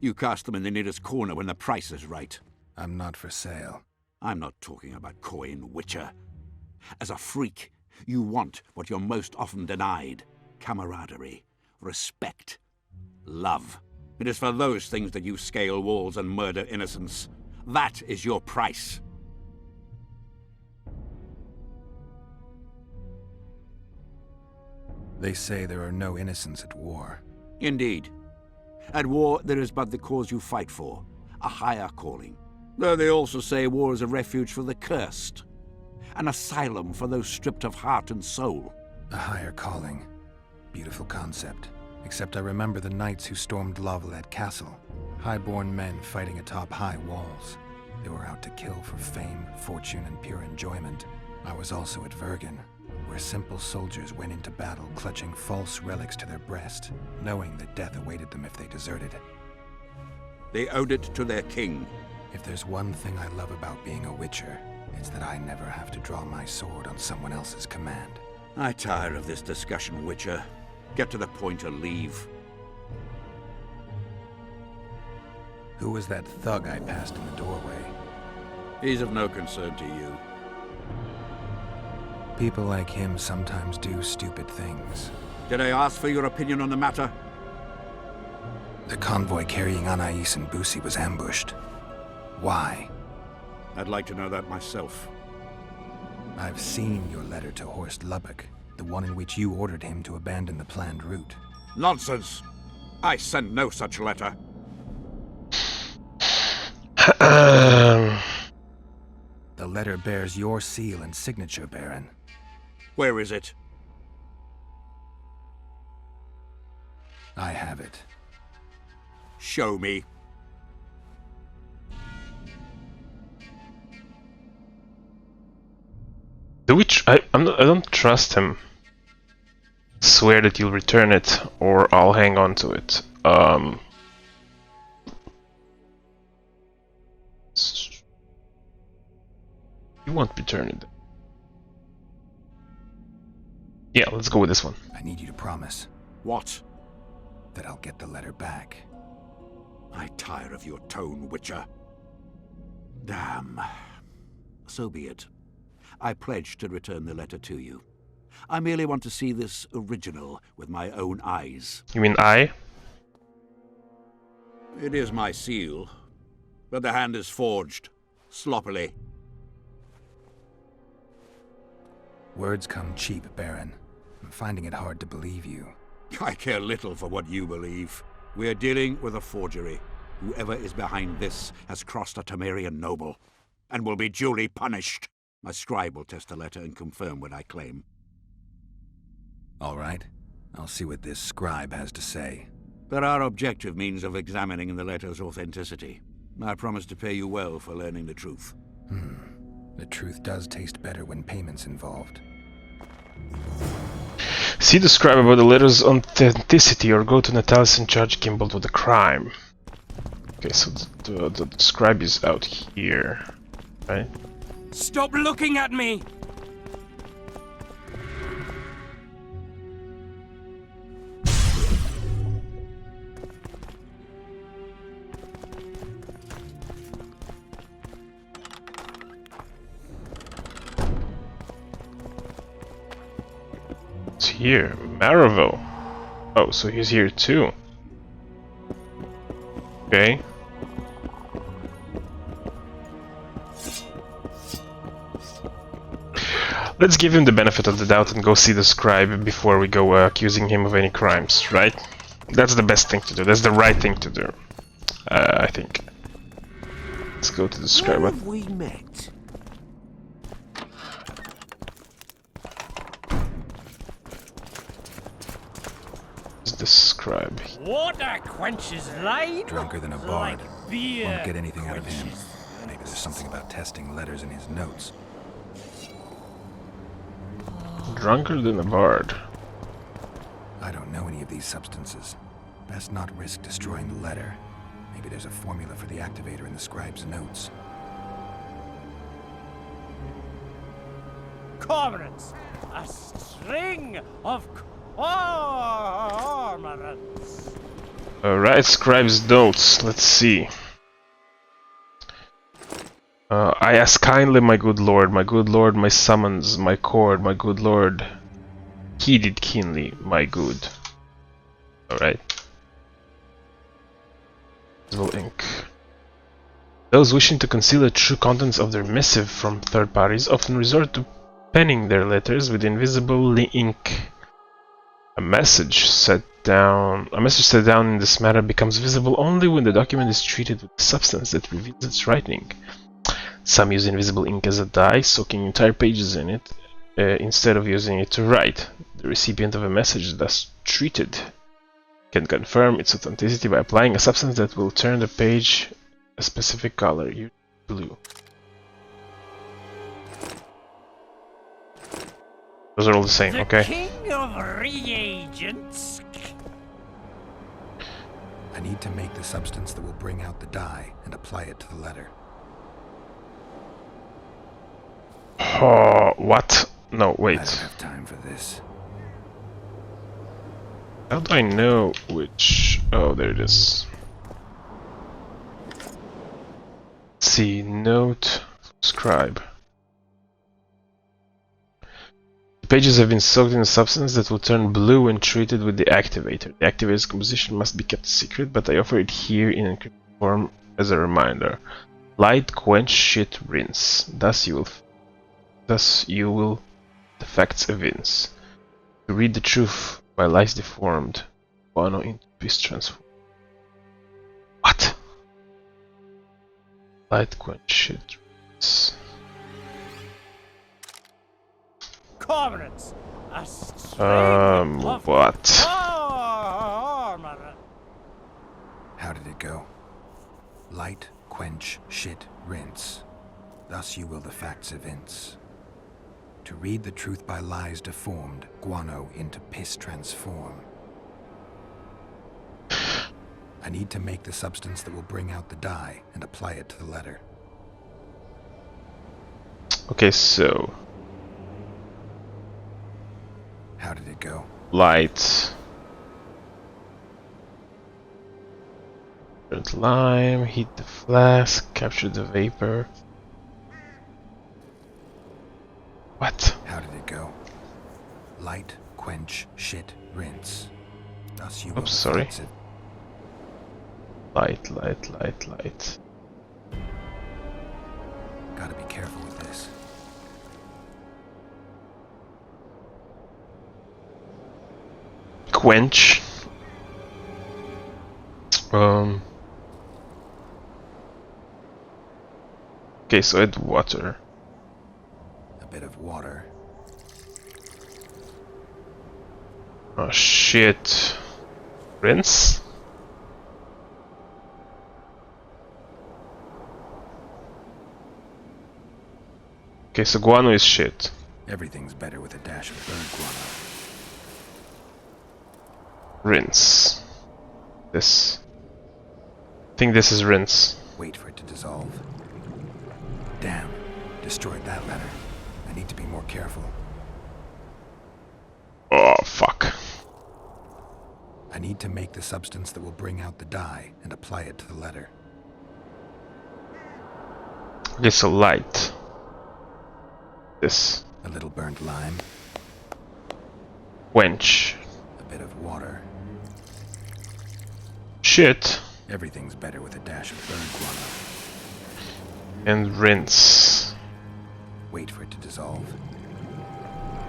You cast them in the nearest corner when the price is right. I'm not for sale. I'm not talking about coin, Witcher. As a freak, you want what you're most often denied. Camaraderie, respect, love. It is for those things that you scale walls and murder innocents. That is your price. They say there are no innocents at war. Indeed. At war, there is but the cause you fight for, a higher calling. Though they also say war is a refuge for the cursed, an asylum for those stripped of heart and soul. A higher calling. Beautiful concept. Except I remember the knights who stormed Lavalette Castle. High-born men fighting atop high walls. They were out to kill for fame, fortune, and pure enjoyment. I was also at Vergen, where simple soldiers went into battle clutching false relics to their breast, knowing that death awaited them if they deserted. They owed it to their king. If there's one thing I love about being a witcher, it's that I never have to draw my sword on someone else's command. I tire of this discussion, Witcher. Get to the point or leave. Who was that thug I passed in the doorway? He's of no concern to you. People like him sometimes do stupid things. Did I ask for your opinion on the matter? The convoy carrying Anais and Boussy was ambushed. Why? I'd like to know that myself. I've seen your letter to Horst Lubbock, the one in which you ordered him to abandon the planned route. Nonsense! I sent no such letter. The letter bears your seal and signature, Baron. Where is it? I have it. Show me. The witch, I don't trust him. Swear that you'll return it, or I'll hang on to it. You won't return it. Yeah, let's go with this one. I need you to promise. What? That I'll get the letter back. I tire of your tone, Witcher. Damn. So be it. I pledge to return the letter to you. I merely want to see this original with my own eyes. You mean I? It is my seal, but the hand is forged, sloppily. Words come cheap, Baron. I'm finding it hard to believe you. I care little for what you believe. We are dealing with a forgery. Whoever is behind this has crossed a Temerian noble, and will be duly punished. My scribe will test the letter and confirm what I claim. All right. I'll see what this scribe has to say. There are objective means of examining the letter's authenticity. I promise to pay you well for learning the truth. The truth does taste better when payment's involved. See the scribe about the letter's authenticity, or go to Natalis and charge Gimbal with the crime. Okay, so the scribe is out here, right? Stop looking at me! It's here, Maraville. Oh, so he's here too. Okay. Let's give him the benefit of the doubt and go see the scribe before we go accusing him of any crimes, right? That's the best thing to do. That's the right thing to do, I think. Let's go to the scribe. Where have we met? Where's the scribe? Water quenches light. Drunker than a bard. Like beer Won't get anything out of him. quenches Maybe there's something about testing letters in his notes. Drunker than a bard. I don't know any of these substances. Best not risk destroying the letter. Maybe there's a formula for the activator in the scribe's notes. cormorants, a string of cormorants. Alright, scribe's notes. Let's see. I ask kindly, my good lord, my summons, my cord, my good lord. Heeded keenly, my good. Alright. Visible ink. Those wishing to conceal the true contents of their missive from third parties often resort to penning their letters with invisible ink. A message set down in this matter becomes visible only when the document is treated with a substance that reveals its writing. Some use invisible ink as a dye, soaking entire pages in it, instead of using it to write. The recipient of a message thus treated can confirm its authenticity by applying a substance that will turn the page a specific color, usually blue. Those are all the same, okay? King of reagents. I need to make the substance that will bring out the dye and apply it to the letter. Oh, what? No, wait. I don't have time for this. How do I know which... Oh, there it is. Let's see, note, scribe. The pages have been soaked in a substance that will turn blue when treated with the activator. The activator's composition must be kept secret, but I offer it here in encrypted form as a reminder. Light, quench, shit, rinse. Thus you will the facts evince. To read the truth by lies deformed, guano into peace transformed. What? Light, quench, shit, rinse. Cormorants, a string of what? cormorants. How did it go? Light, quench, shit, rinse. Thus you will the facts evince. To read the truth by lies deformed, guano into piss transform. I need to make the substance that will bring out the dye and apply it to the letter. Okay, so... How did it go? Light. Burnt lime, heat the flask, capture the vapor. What? How did it go? Light, quench, shit, rinse. Thus you Oops, sorry. Light. Gotta be careful with this. Quench. Okay, so add water. A bit of water. Oh shit. Rinse? Okay, so guano is shit. Everything's better with a dash of bird guano. Rinse. This. I think this is rinse. Wait for it to dissolve. Damn. Destroyed that letter. I need to be more careful. Oh, fuck. I need to make the substance that will bring out the dye and apply it to the letter. Okay, so light. This. A little burnt lime. Quench. A bit of water. Shit. Everything's better with a dash of bird guano. And rinse. Wait for it to dissolve.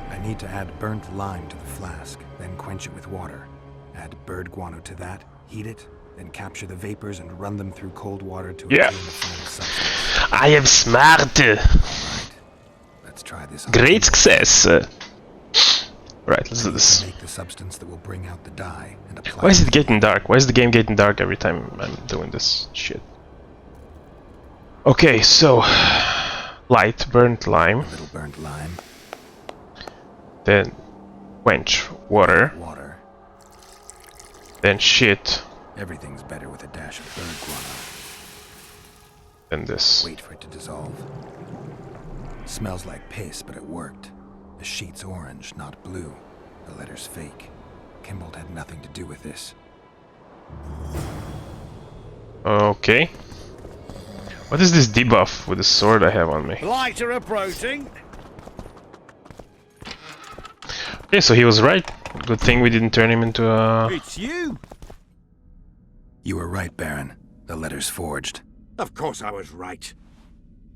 I need to add burnt lime to the flask, then quench it with water. Add bird guano to that, heat it, then capture the vapors and run them through cold water to obtain the final substance. I am smart. Right. Let's try this. Great success. Right, let's do this. Make the substance that will bring out the dye and apply. Why is it getting dark? Why is the game getting dark every time I'm doing this shit? Okay, so light, burnt lime. A little burnt lime. Then quench, water. Water. Then shit. Everything's better with a dash of bird guano. Then this. Wait for it to dissolve. Smells like piss, but it worked. The sheet's orange, not blue. The letter's fake. Kimbold had nothing to do with this. Okay. What is this debuff with the sword I have on me? Lighter approaching. Okay, so he was right. Good thing we didn't turn him into a... It's you! You were right, Baron. The letter's forged. Of course I was right.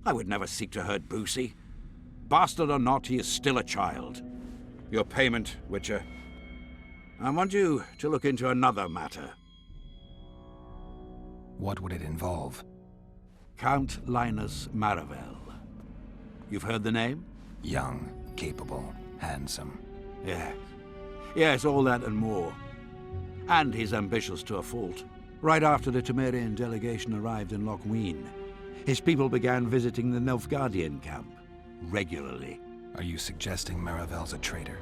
I would never seek to hurt Boussy. Bastard or not, he is still a child. Your payment, Witcher. I want you to look into another matter. What would it involve? Count Linus Maravel. You've heard the name? Young, capable, handsome. Yes. Yes, all that and more. And he's ambitious to a fault. Right after the Temerian delegation arrived in Lochween, his people began visiting the Nilfgaardian camp. Regularly. Are you suggesting Maravel's a traitor?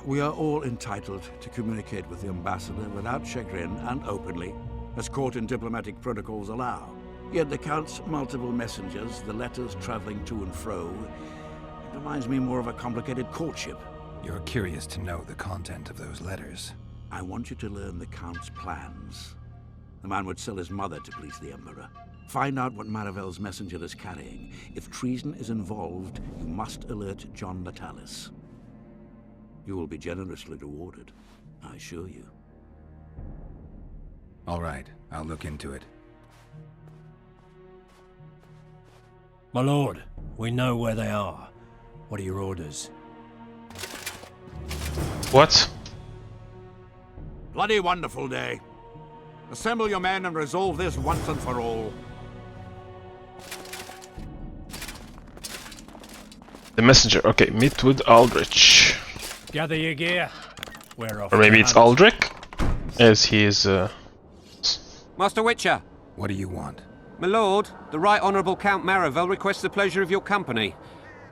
We are all entitled to communicate with the ambassador without chagrin and openly, as court and diplomatic protocols allow. Yet the Count's multiple messengers, the letters traveling to and fro, it reminds me more of a complicated courtship. You're curious to know the content of those letters. I want you to learn the Count's plans. The man would sell his mother to please the Emperor. Find out what Maravel's messenger is carrying. If treason is involved, you must alert John Natalis. You will be generously rewarded, I assure you. All right, I'll look into it. My lord, we know where they are. What are your orders? What? Bloody wonderful day. Assemble your men and resolve this once and for all. The messenger. Okay, meet with Aldrich. Gather your gear. We're off. Or maybe it's Aldrich, as he is. Master Witcher. What do you want? My lord, the Right Honourable Count Maravel requests the pleasure of your company.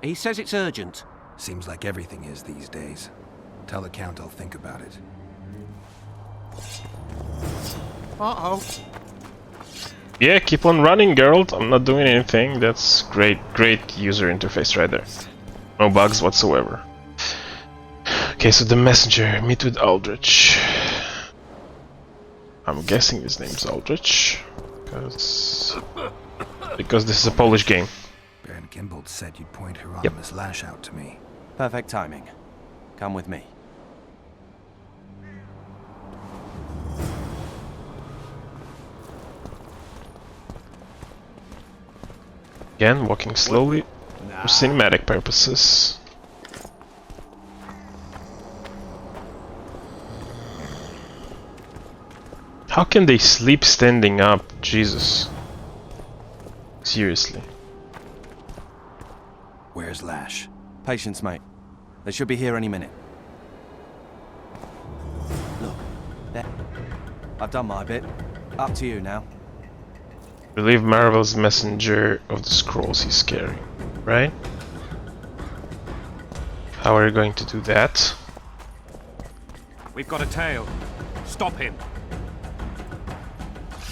He says it's urgent. Seems like everything is these days. Tell the Count I'll think about it. Uh-oh. Yeah, keep on running, Geralt. I'm not doing anything. That's great user interface right there. No bugs whatsoever. Okay, so the messenger, meet with Aldrich. I'm guessing his name's Aldrich. Because this is a Polish game. Baron Kimbold said you'd point her Yep. Miss Lash out to me. Perfect timing. Come with me. Again, walking slowly for cinematic purposes. How can they sleep standing up? Jesus. Seriously. Where's Lash? Patience, mate. They should be here any minute. Look, there. I've done my bit. Up to you now. Relieve Marvel's messenger of the scrolls he's carrying, right? How are you going to do that? We've got a tail. Stop him.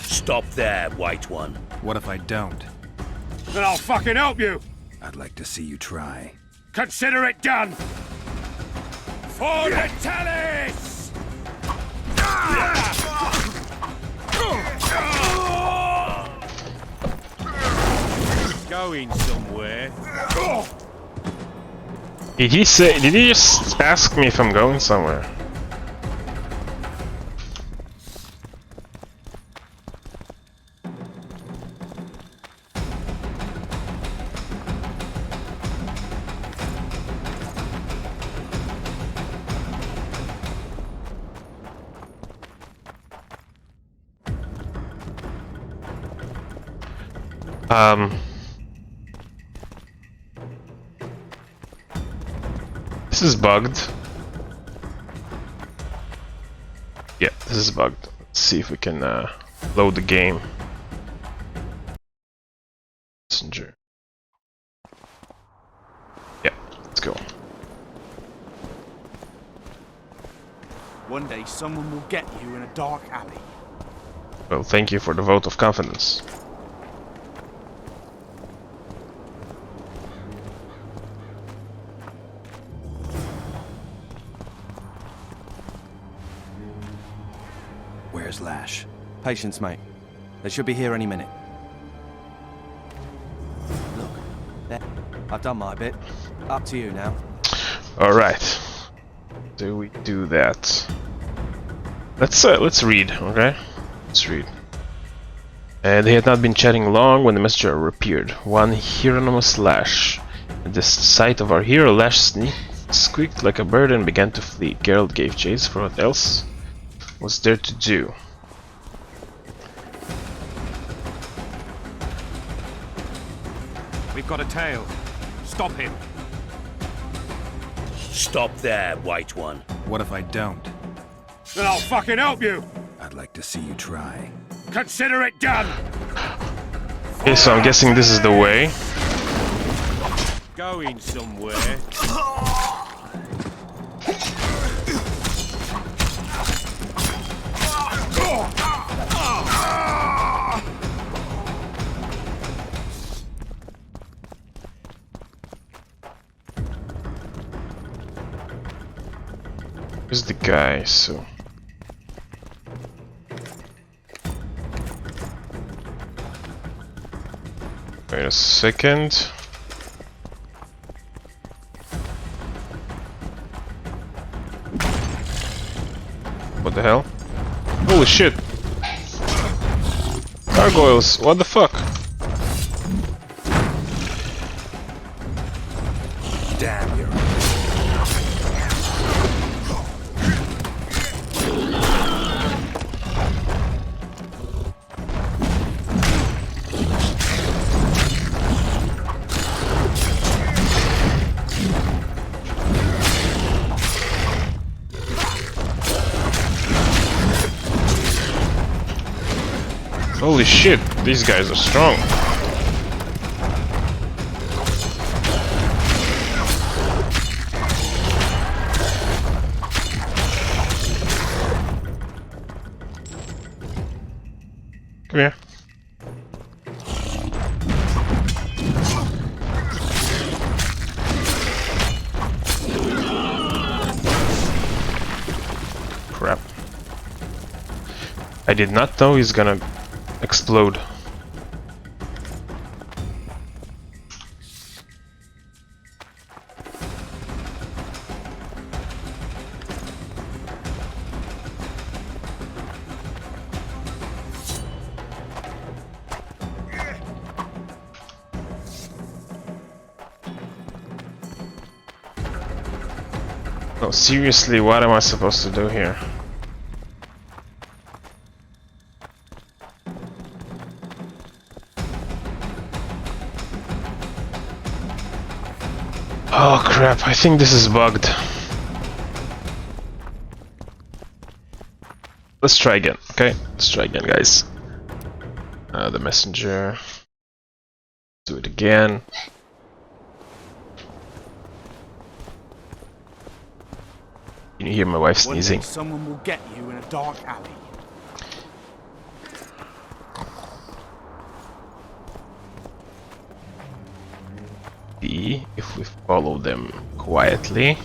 Stop there, White One. What if I don't? Then I'll fucking help you! I'd like to see you try. Consider it done! For the Tallis! Going somewhere. Did he say? Did he just ask me if I'm going somewhere? This is bugged. Yeah, this is bugged. Let's see if we can load the game. Messenger. Yeah, let's go. One day someone will get you in a dark alley. Well, thank you for the vote of confidence. Where's Lash? Patience, mate. They should be here any minute. Look, there. I've done my bit. Up to you now. Alright. Do we do that? Let's read, okay? Let's read. They had not been chatting long when the messenger appeared. One Hieronymus Lash. At the sight of our hero, Lash squeaked like a bird and began to flee. Geralt gave chase, for what else was there to do? We've got a tail. Stop him. Stop there, White One. What if I don't? Then I'll fucking help you! I'd like to see you try. Consider it done! Okay, so I'm guessing this is the way. Going somewhere. Where's the guy? So wait a second. What the hell? Holy shit! Gargoyles, what the fuck? Damn, you're Holy shit, these guys are strong. Come here. Crap. I did not know he's gonna explode. No, seriously, what am I supposed to do here? Oh crap, I think this is bugged. Let's try again, okay? Let's try again, guys. The messenger. Do it again. Can you hear my wife sneezing? One day someone will get you in a dark alley. See if we follow them quietly.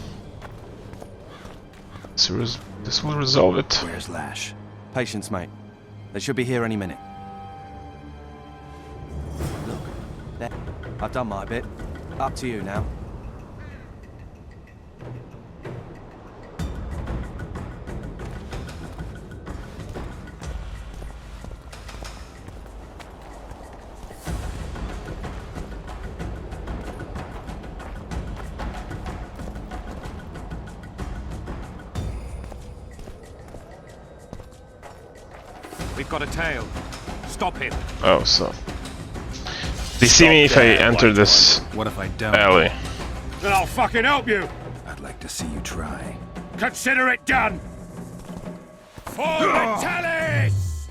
This will resolve it. Where's Lash? Patience, mate. They should be here any minute. Look, there. I've done my bit. Up to you now. We've got a tail. Stop him. Oh, so they see me if I enter this What if I don't? alley? Then I'll fucking help you. I'd like to see you try. Consider it done. For the Tallis!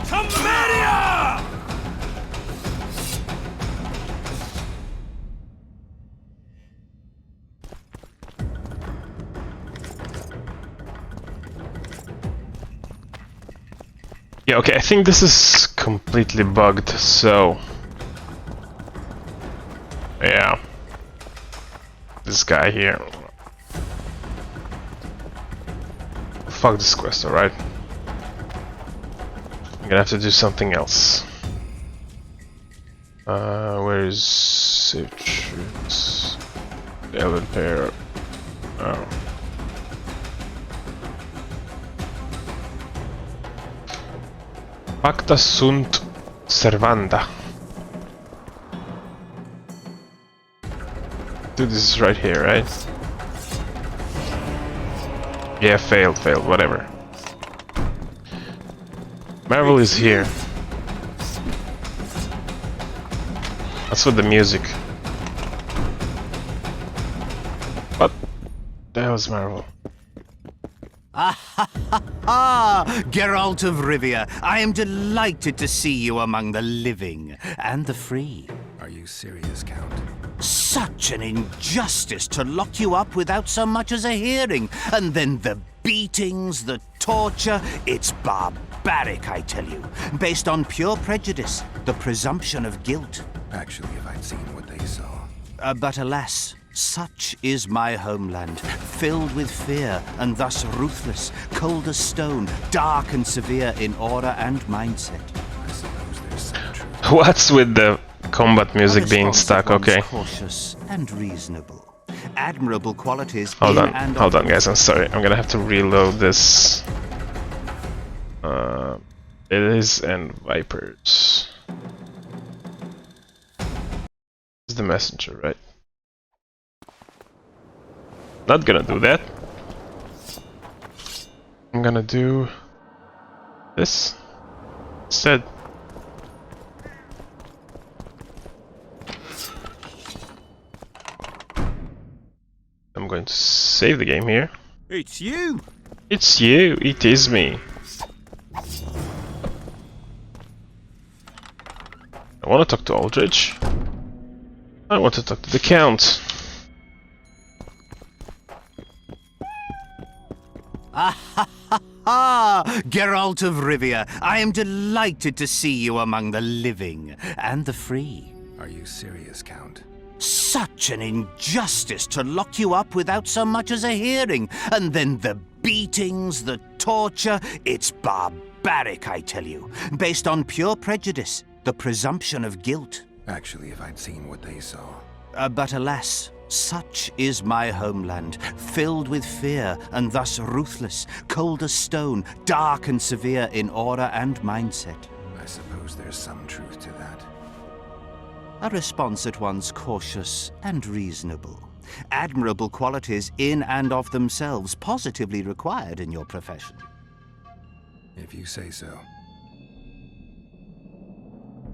Commedia! Yeah, okay, I think this is completely bugged, so... Yeah. This guy here. Fuck this quest, alright? I'm gonna have to do something else. Where is Citrus? Ellen Pair. Oh. Pacta sunt servanda. Dude, this is right here, right? Yeah, failed, whatever. Marvel is here. That's with the music. What the hell is Marvel? Geralt of Rivia, I am delighted to see you among the living and the free. Are you serious, Count? Such an injustice to lock you up without so much as a hearing, and then the beatings, the torture, it's barbaric, I tell you. Based on pure prejudice, the presumption of guilt. Actually, if I'd seen what they saw. But alas, such is my homeland, filled with fear and thus ruthless, cold as stone, dark and severe in aura and mindset. I suppose there's some truth. What's with the combat music being stuck? Okay. Cautious and reasonable. Admirable qualities. Hold on, guys. I'm sorry. I'm gonna have to reload this. It is and Vipers. This is the messenger, right? Not gonna do that. I'm gonna do this instead. I'm going to save the game here. It's you! It's you! It is me! I want to talk to Aldrich. I want to talk to the Count. Geralt of Rivia, I am delighted to see you among the living and the free. Are you serious, Count? Such an injustice to lock you up without so much as a hearing. And then the beatings, the torture. It's barbaric, I tell you. Based on pure prejudice, the presumption of guilt. Actually, if I'd seen what they saw. But alas, such is my homeland, filled with fear and thus ruthless, cold as stone, dark and severe in aura and mindset. I suppose there's some truth to that. A response at once cautious and reasonable. Admirable qualities in and of themselves, positively required in your profession. If you say so.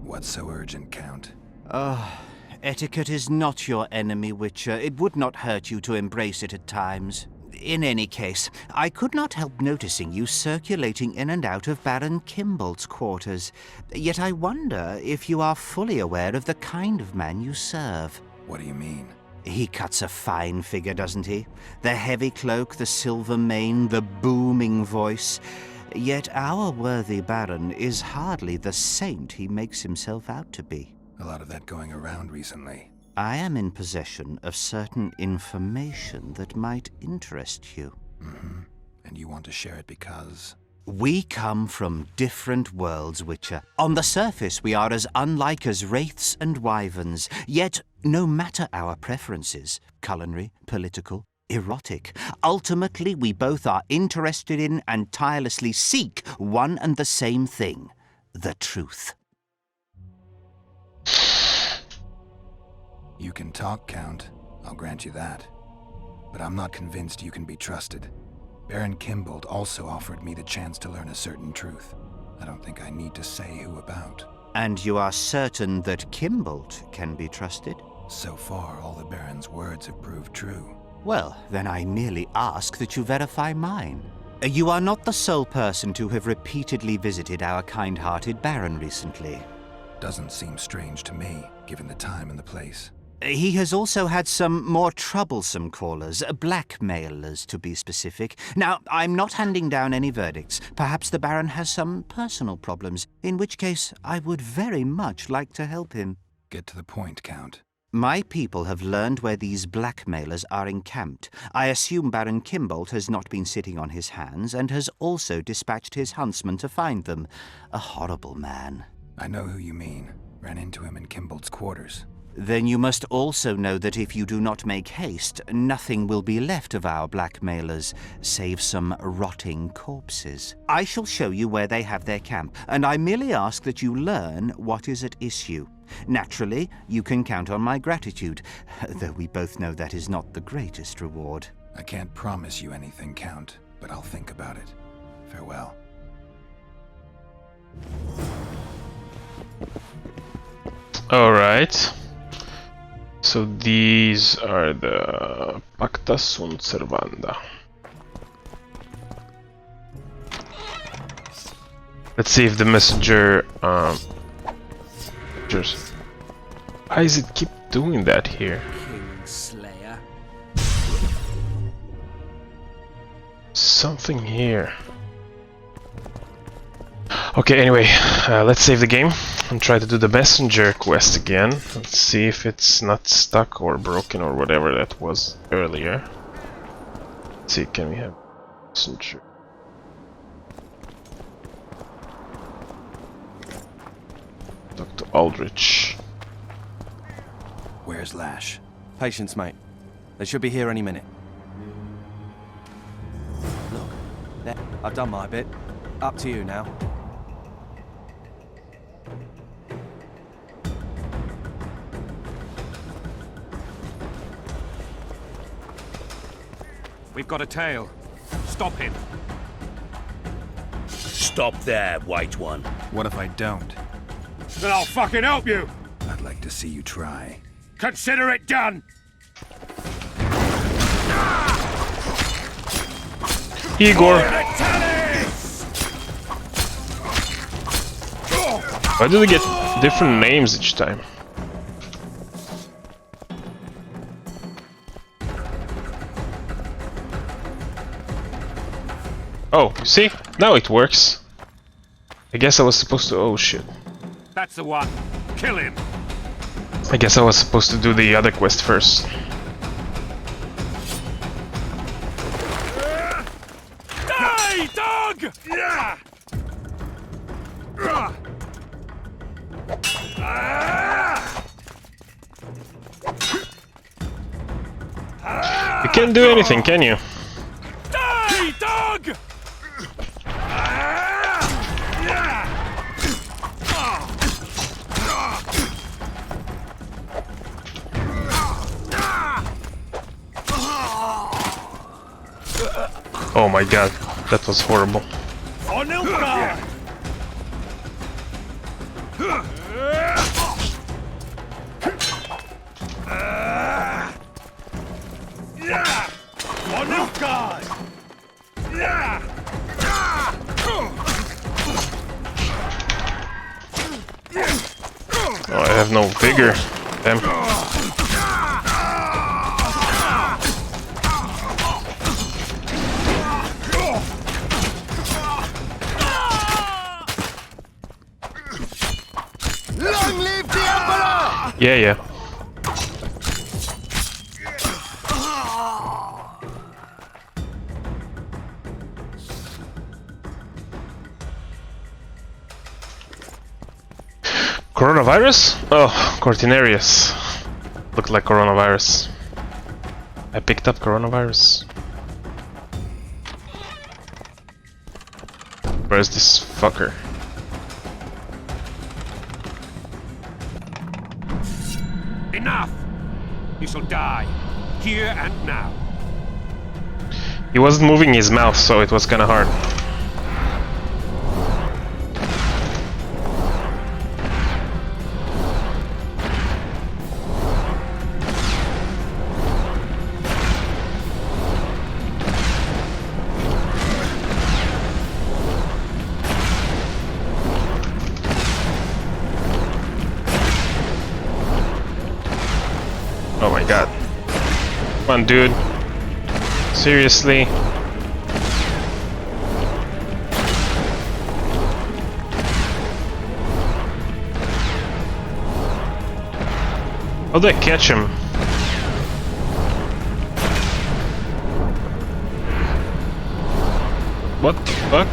What's so urgent, Count? Etiquette is not your enemy, Witcher. It would not hurt you to embrace it at times. In any case, I could not help noticing you circulating in and out of Baron Kimbolt's quarters. Yet I wonder if you are fully aware of the kind of man you serve. What do you mean? He cuts a fine figure, doesn't he? The heavy cloak, the silver mane, the booming voice. Yet our worthy Baron is hardly the saint he makes himself out to be. A lot of that going around recently. I am in possession of certain information that might interest you. Mm-hmm. And you want to share it because? We come from different worlds, Witcher. On the surface, we are as unlike as wraiths and wyverns. Yet, no matter our preferences, culinary, political, erotic, ultimately we both are interested in and tirelessly seek one and the same thing: the truth. You can talk, Count. I'll grant you that. But I'm not convinced you can be trusted. Baron Kimbolt also offered me the chance to learn a certain truth. I don't think I need to say who about. And you are certain that Kimbolt can be trusted? So far, all the Baron's words have proved true. Well, then I merely ask that you verify mine. You are not the sole person to have repeatedly visited our kind-hearted Baron recently. Doesn't seem strange to me, given the time and the place. He has also had some more troublesome callers, blackmailers to be specific. Now, I'm not handing down any verdicts. Perhaps the Baron has some personal problems, in which case I would very much like to help him. Get to the point, Count. My people have learned where these blackmailers are encamped. I assume Baron Kimbolt has not been sitting on his hands and has also dispatched his huntsman to find them. A horrible man. I know who you mean. Ran into him in Kimbolt's quarters. Then you must also know that if you do not make haste, nothing will be left of our blackmailers, save some rotting corpses. I shall show you where they have their camp, and I merely ask that you learn what is at issue. Naturally, you can count on my gratitude, though we both know that is not the greatest reward. I can't promise you anything, Count, but I'll think about it. Farewell. Alright. So these are the Pacta sunt servanda. Let's see if the messenger just why does it keep doing that here? Kingslayer. Something here. Okay, anyway, let's save the game and try to do the messenger quest again. Let's see if it's not stuck or broken or whatever that was earlier. Let's see, can we have messenger? Dr. Aldrich. Where's Lash? Patience, mate. They should be here any minute. Look, there. I've done my bit. Up to you now. We've got a tail. Stop him. Stop there, White One. What if I don't? Then I'll fucking help you! I'd like to see you try. Consider it done! Igor! Why do they get different names each time? Oh, you see? Now it works. I guess I was supposed to... Oh shit. That's the one. Kill him! I guess I was supposed to do the other quest first. Die, dog! Yeah! You can't do anything, can you? Die, dog! Oh my god, that was horrible. On Nilfgaard! On Nilfgaard! Oh, I have no vigor. Damn. Long live the Emperor! Yeah, yeah. Coronavirus? Oh, Cortinarius. Looked like coronavirus. I picked up coronavirus. Where's this fucker? Enough! You shall die, here and now. He wasn't moving his mouth, so it was kinda hard. Oh my god. Come on, dude. Seriously? How'd I catch him? What the fuck?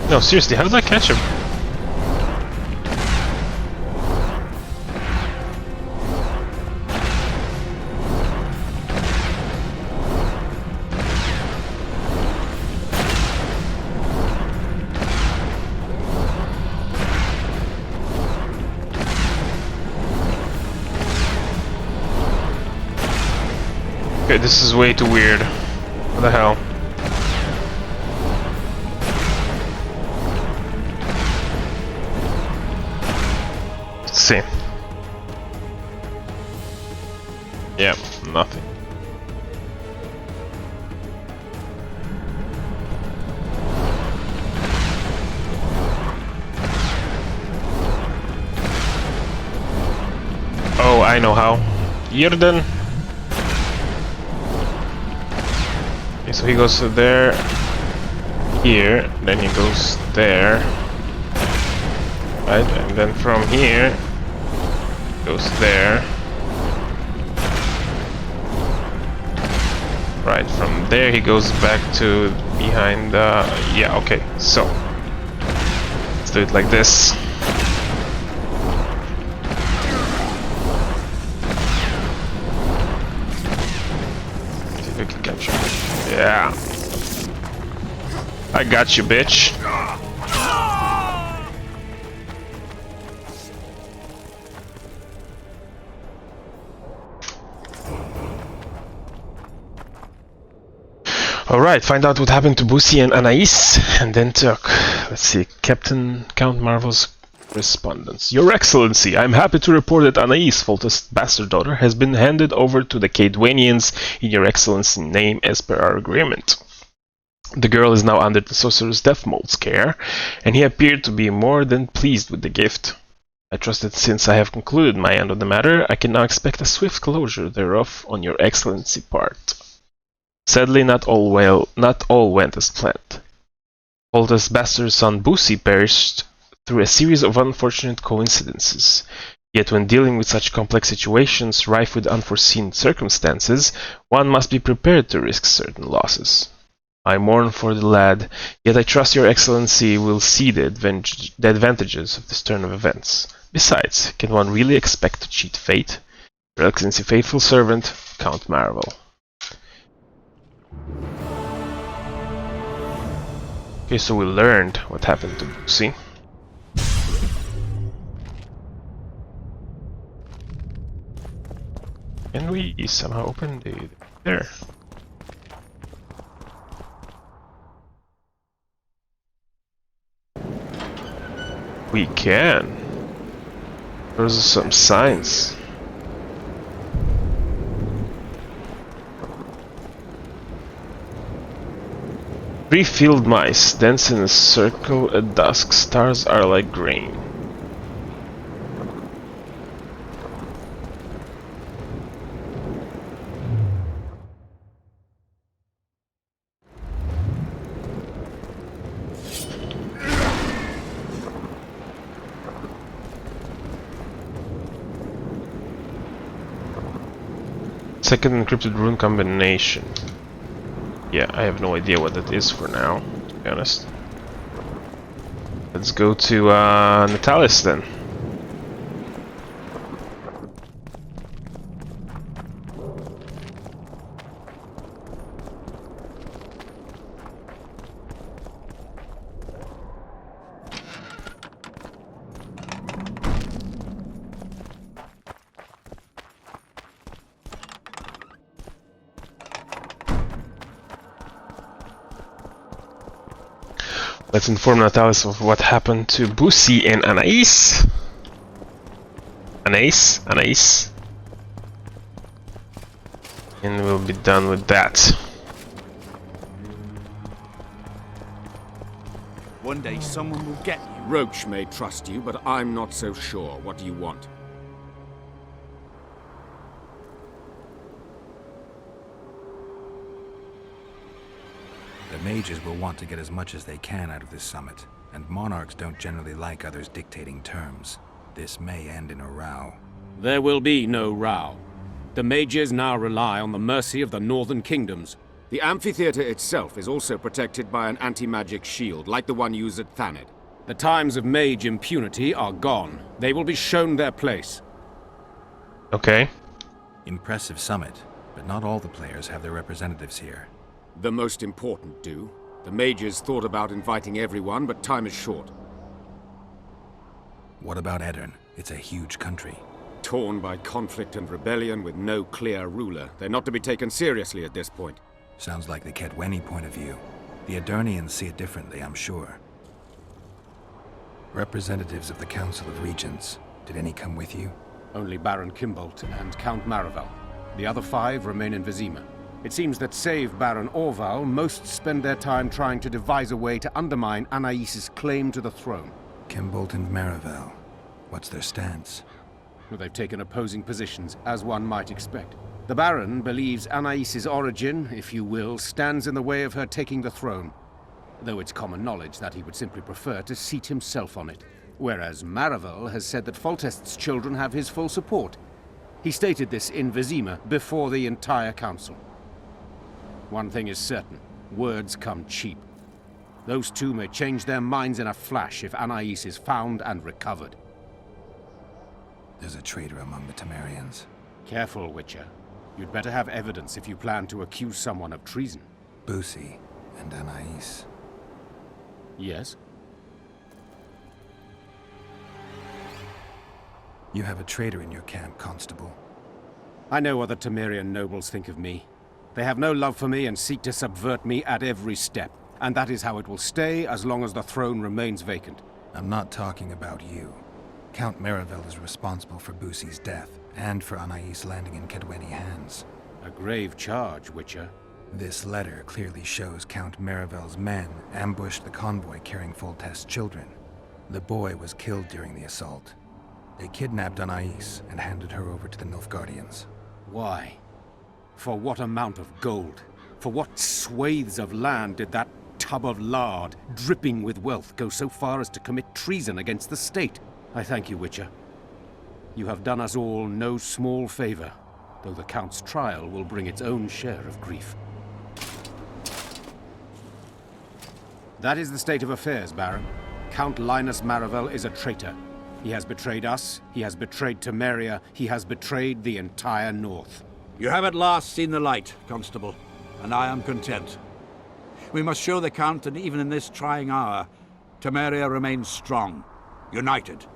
No, seriously, how did I catch him? Okay, this is way too weird. What the hell? Let's see. Yeah, nothing. Oh, I know how. Yerden. Okay, so he goes to there, here, then he goes there, right, and then from here, goes there, right, from there he goes back to behind the, yeah, okay, so, let's do it like this. See if we can capture him. Yeah. I got you, bitch. Alright, find out what happened to Boussy and Anais, and then talk. Let's see, Count Marvel's Respondents. Your Excellency, I am happy to report that Anais, Foltest's bastard daughter, has been handed over to the Cadwanians in Your Excellency's name as per our agreement. The girl is now under the sorcerer's Death Mold's care, and he appeared to be more than pleased with the gift. I trust that since I have concluded my end of the matter, I can now expect a swift closure thereof on Your Excellency part. Sadly, not all went as planned. Foltest's bastard son Boussy perished through a series of unfortunate coincidences. Yet when dealing with such complex situations rife with unforeseen circumstances, one must be prepared to risk certain losses. I mourn for the lad, yet I trust Your Excellency will see the advantages of this turn of events. Besides, can one really expect to cheat fate? Your Excellency, faithful servant, Count Marvel. Okay, so we learned what happened to Boussy. Can we somehow open the there? We can. There's some signs. Three field mice dance in a circle at dusk. Stars are like grain. Second encrypted rune combination. Yeah, I have no idea what that is for now, to be honest. Let's go to Natalis then. Let's inform Natalis of what happened to Boussy and Anais. Anais. And we'll be done with that. One day someone will get you. Roach may trust you, but I'm not so sure. What do you want? The mages will want to get as much as they can out of this summit, and monarchs don't generally like others dictating terms. This may end in a row. There will be no row. The mages now rely on the mercy of the northern kingdoms. The amphitheater itself is also protected by an anti-magic shield, like the one used at Thanedd. The times of mage impunity are gone. They will be shown their place. Okay. Impressive summit, but not all the players have their representatives here. The most important do. The mages thought about inviting everyone, but time is short. What about Edirn? It's a huge country. Torn by conflict and rebellion with no clear ruler. They're not to be taken seriously at this point. Sounds like the Cadweni point of view. The Edirnians see it differently, I'm sure. Representatives of the Council of Regents. Did any come with you? Only Baron Kimbolt and Count Maravel. The other 5 remain in Vizima. It seems that save Baron Orval, most spend their time trying to devise a way to undermine Anais's claim to the throne. Kimbolt and Maravel. What's their stance? Well, they've taken opposing positions, as one might expect. The Baron believes Anais's origin, if you will, stands in the way of her taking the throne, though it's common knowledge that he would simply prefer to seat himself on it. Whereas Maravel has said that Foltest's children have his full support. He stated this in Vizima before the entire council. One thing is certain, words come cheap. Those two may change their minds in a flash if Anais is found and recovered. There's a traitor among the Temerians. Careful, Witcher. You'd better have evidence if you plan to accuse someone of treason. Boussy and Anais. Yes? You have a traitor in your camp, Constable. I know what the Temerian nobles think of me. They have no love for me and seek to subvert me at every step. And that is how it will stay as long as the throne remains vacant. I'm not talking about you. Count Marivel is responsible for Boussy's death, and for Anais landing in Kedweni hands. A grave charge, Witcher. This letter clearly shows Count Marivel's men ambushed the convoy carrying Foltest's children. The boy was killed during the assault. They kidnapped Anais and handed her over to the Nilfgaardians. Why? For what amount of gold? For what swathes of land did that tub of lard, dripping with wealth, go so far as to commit treason against the state? I thank you, Witcher. You have done us all no small favor, though the Count's trial will bring its own share of grief. That is the state of affairs, Baron. Count Linus Marivel is a traitor. He has betrayed us, he has betrayed Temeria, he has betrayed the entire North. You have at last seen the light, Constable, and I am content. We must show the Count that even in this trying hour, Temeria remains strong, united.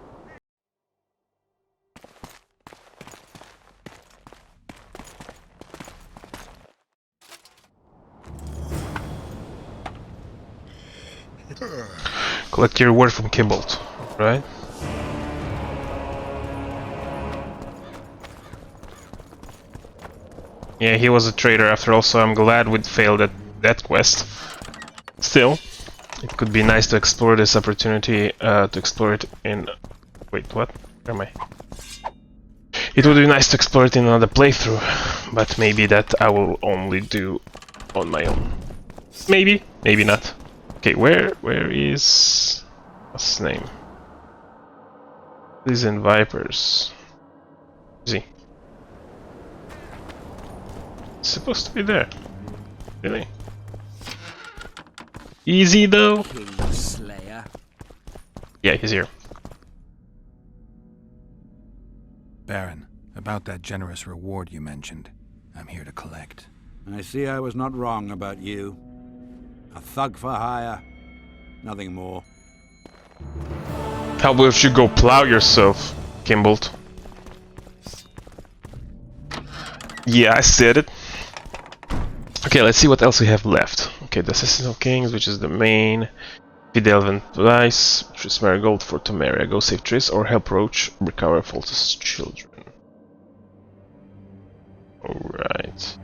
Collect your reward from Geralt, right? Yeah, he was a traitor after all, so I'm glad we failed at that quest. Still, it could be nice to explore this opportunity, to explore it in... Wait, what? Where am I? It would be nice to explore it in another playthrough, but maybe that I will only do on my own. Maybe, maybe not. Okay, where is... what's his name? These and Vipers. Is he? It's supposed to be there. Really? Easy though? Slayer. Yeah, he's here. Baron, about that generous reward you mentioned, I'm here to collect. I see I was not wrong about you. A thug for hire, nothing more. How about if you go plow yourself, Geralt? Yeah, I said it. Okay, let's see what else we have left. Okay, the Assassin of Kings, which is the main. Fidelvent Dice, Triss Marigold for Temeria. Go save Triss or help Roach recover Foltest's children. Alright.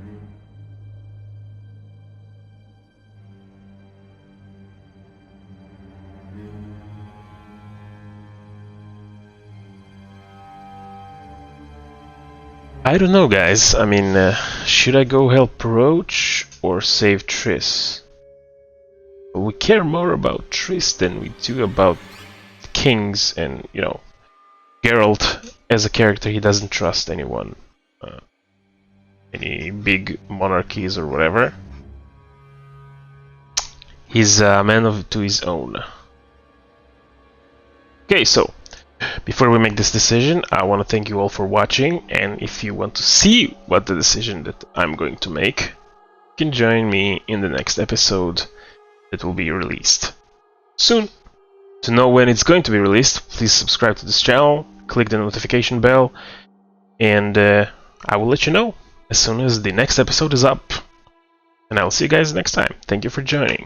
I don't know, guys. I mean, should I go help Roach or save Triss? We care more about Triss than we do about kings, and, you know, Geralt, as a character, he doesn't trust anyone. Any big monarchies or whatever. He's a man to his own. Okay, so before we make this decision, I want to thank you all for watching, and if you want to see what the decision that I'm going to make, you can join me in the next episode that will be released soon. To know when it's going to be released, please subscribe to this channel, click the notification bell, and I will let you know as soon as the next episode is up. And I will see you guys next time. Thank you for joining.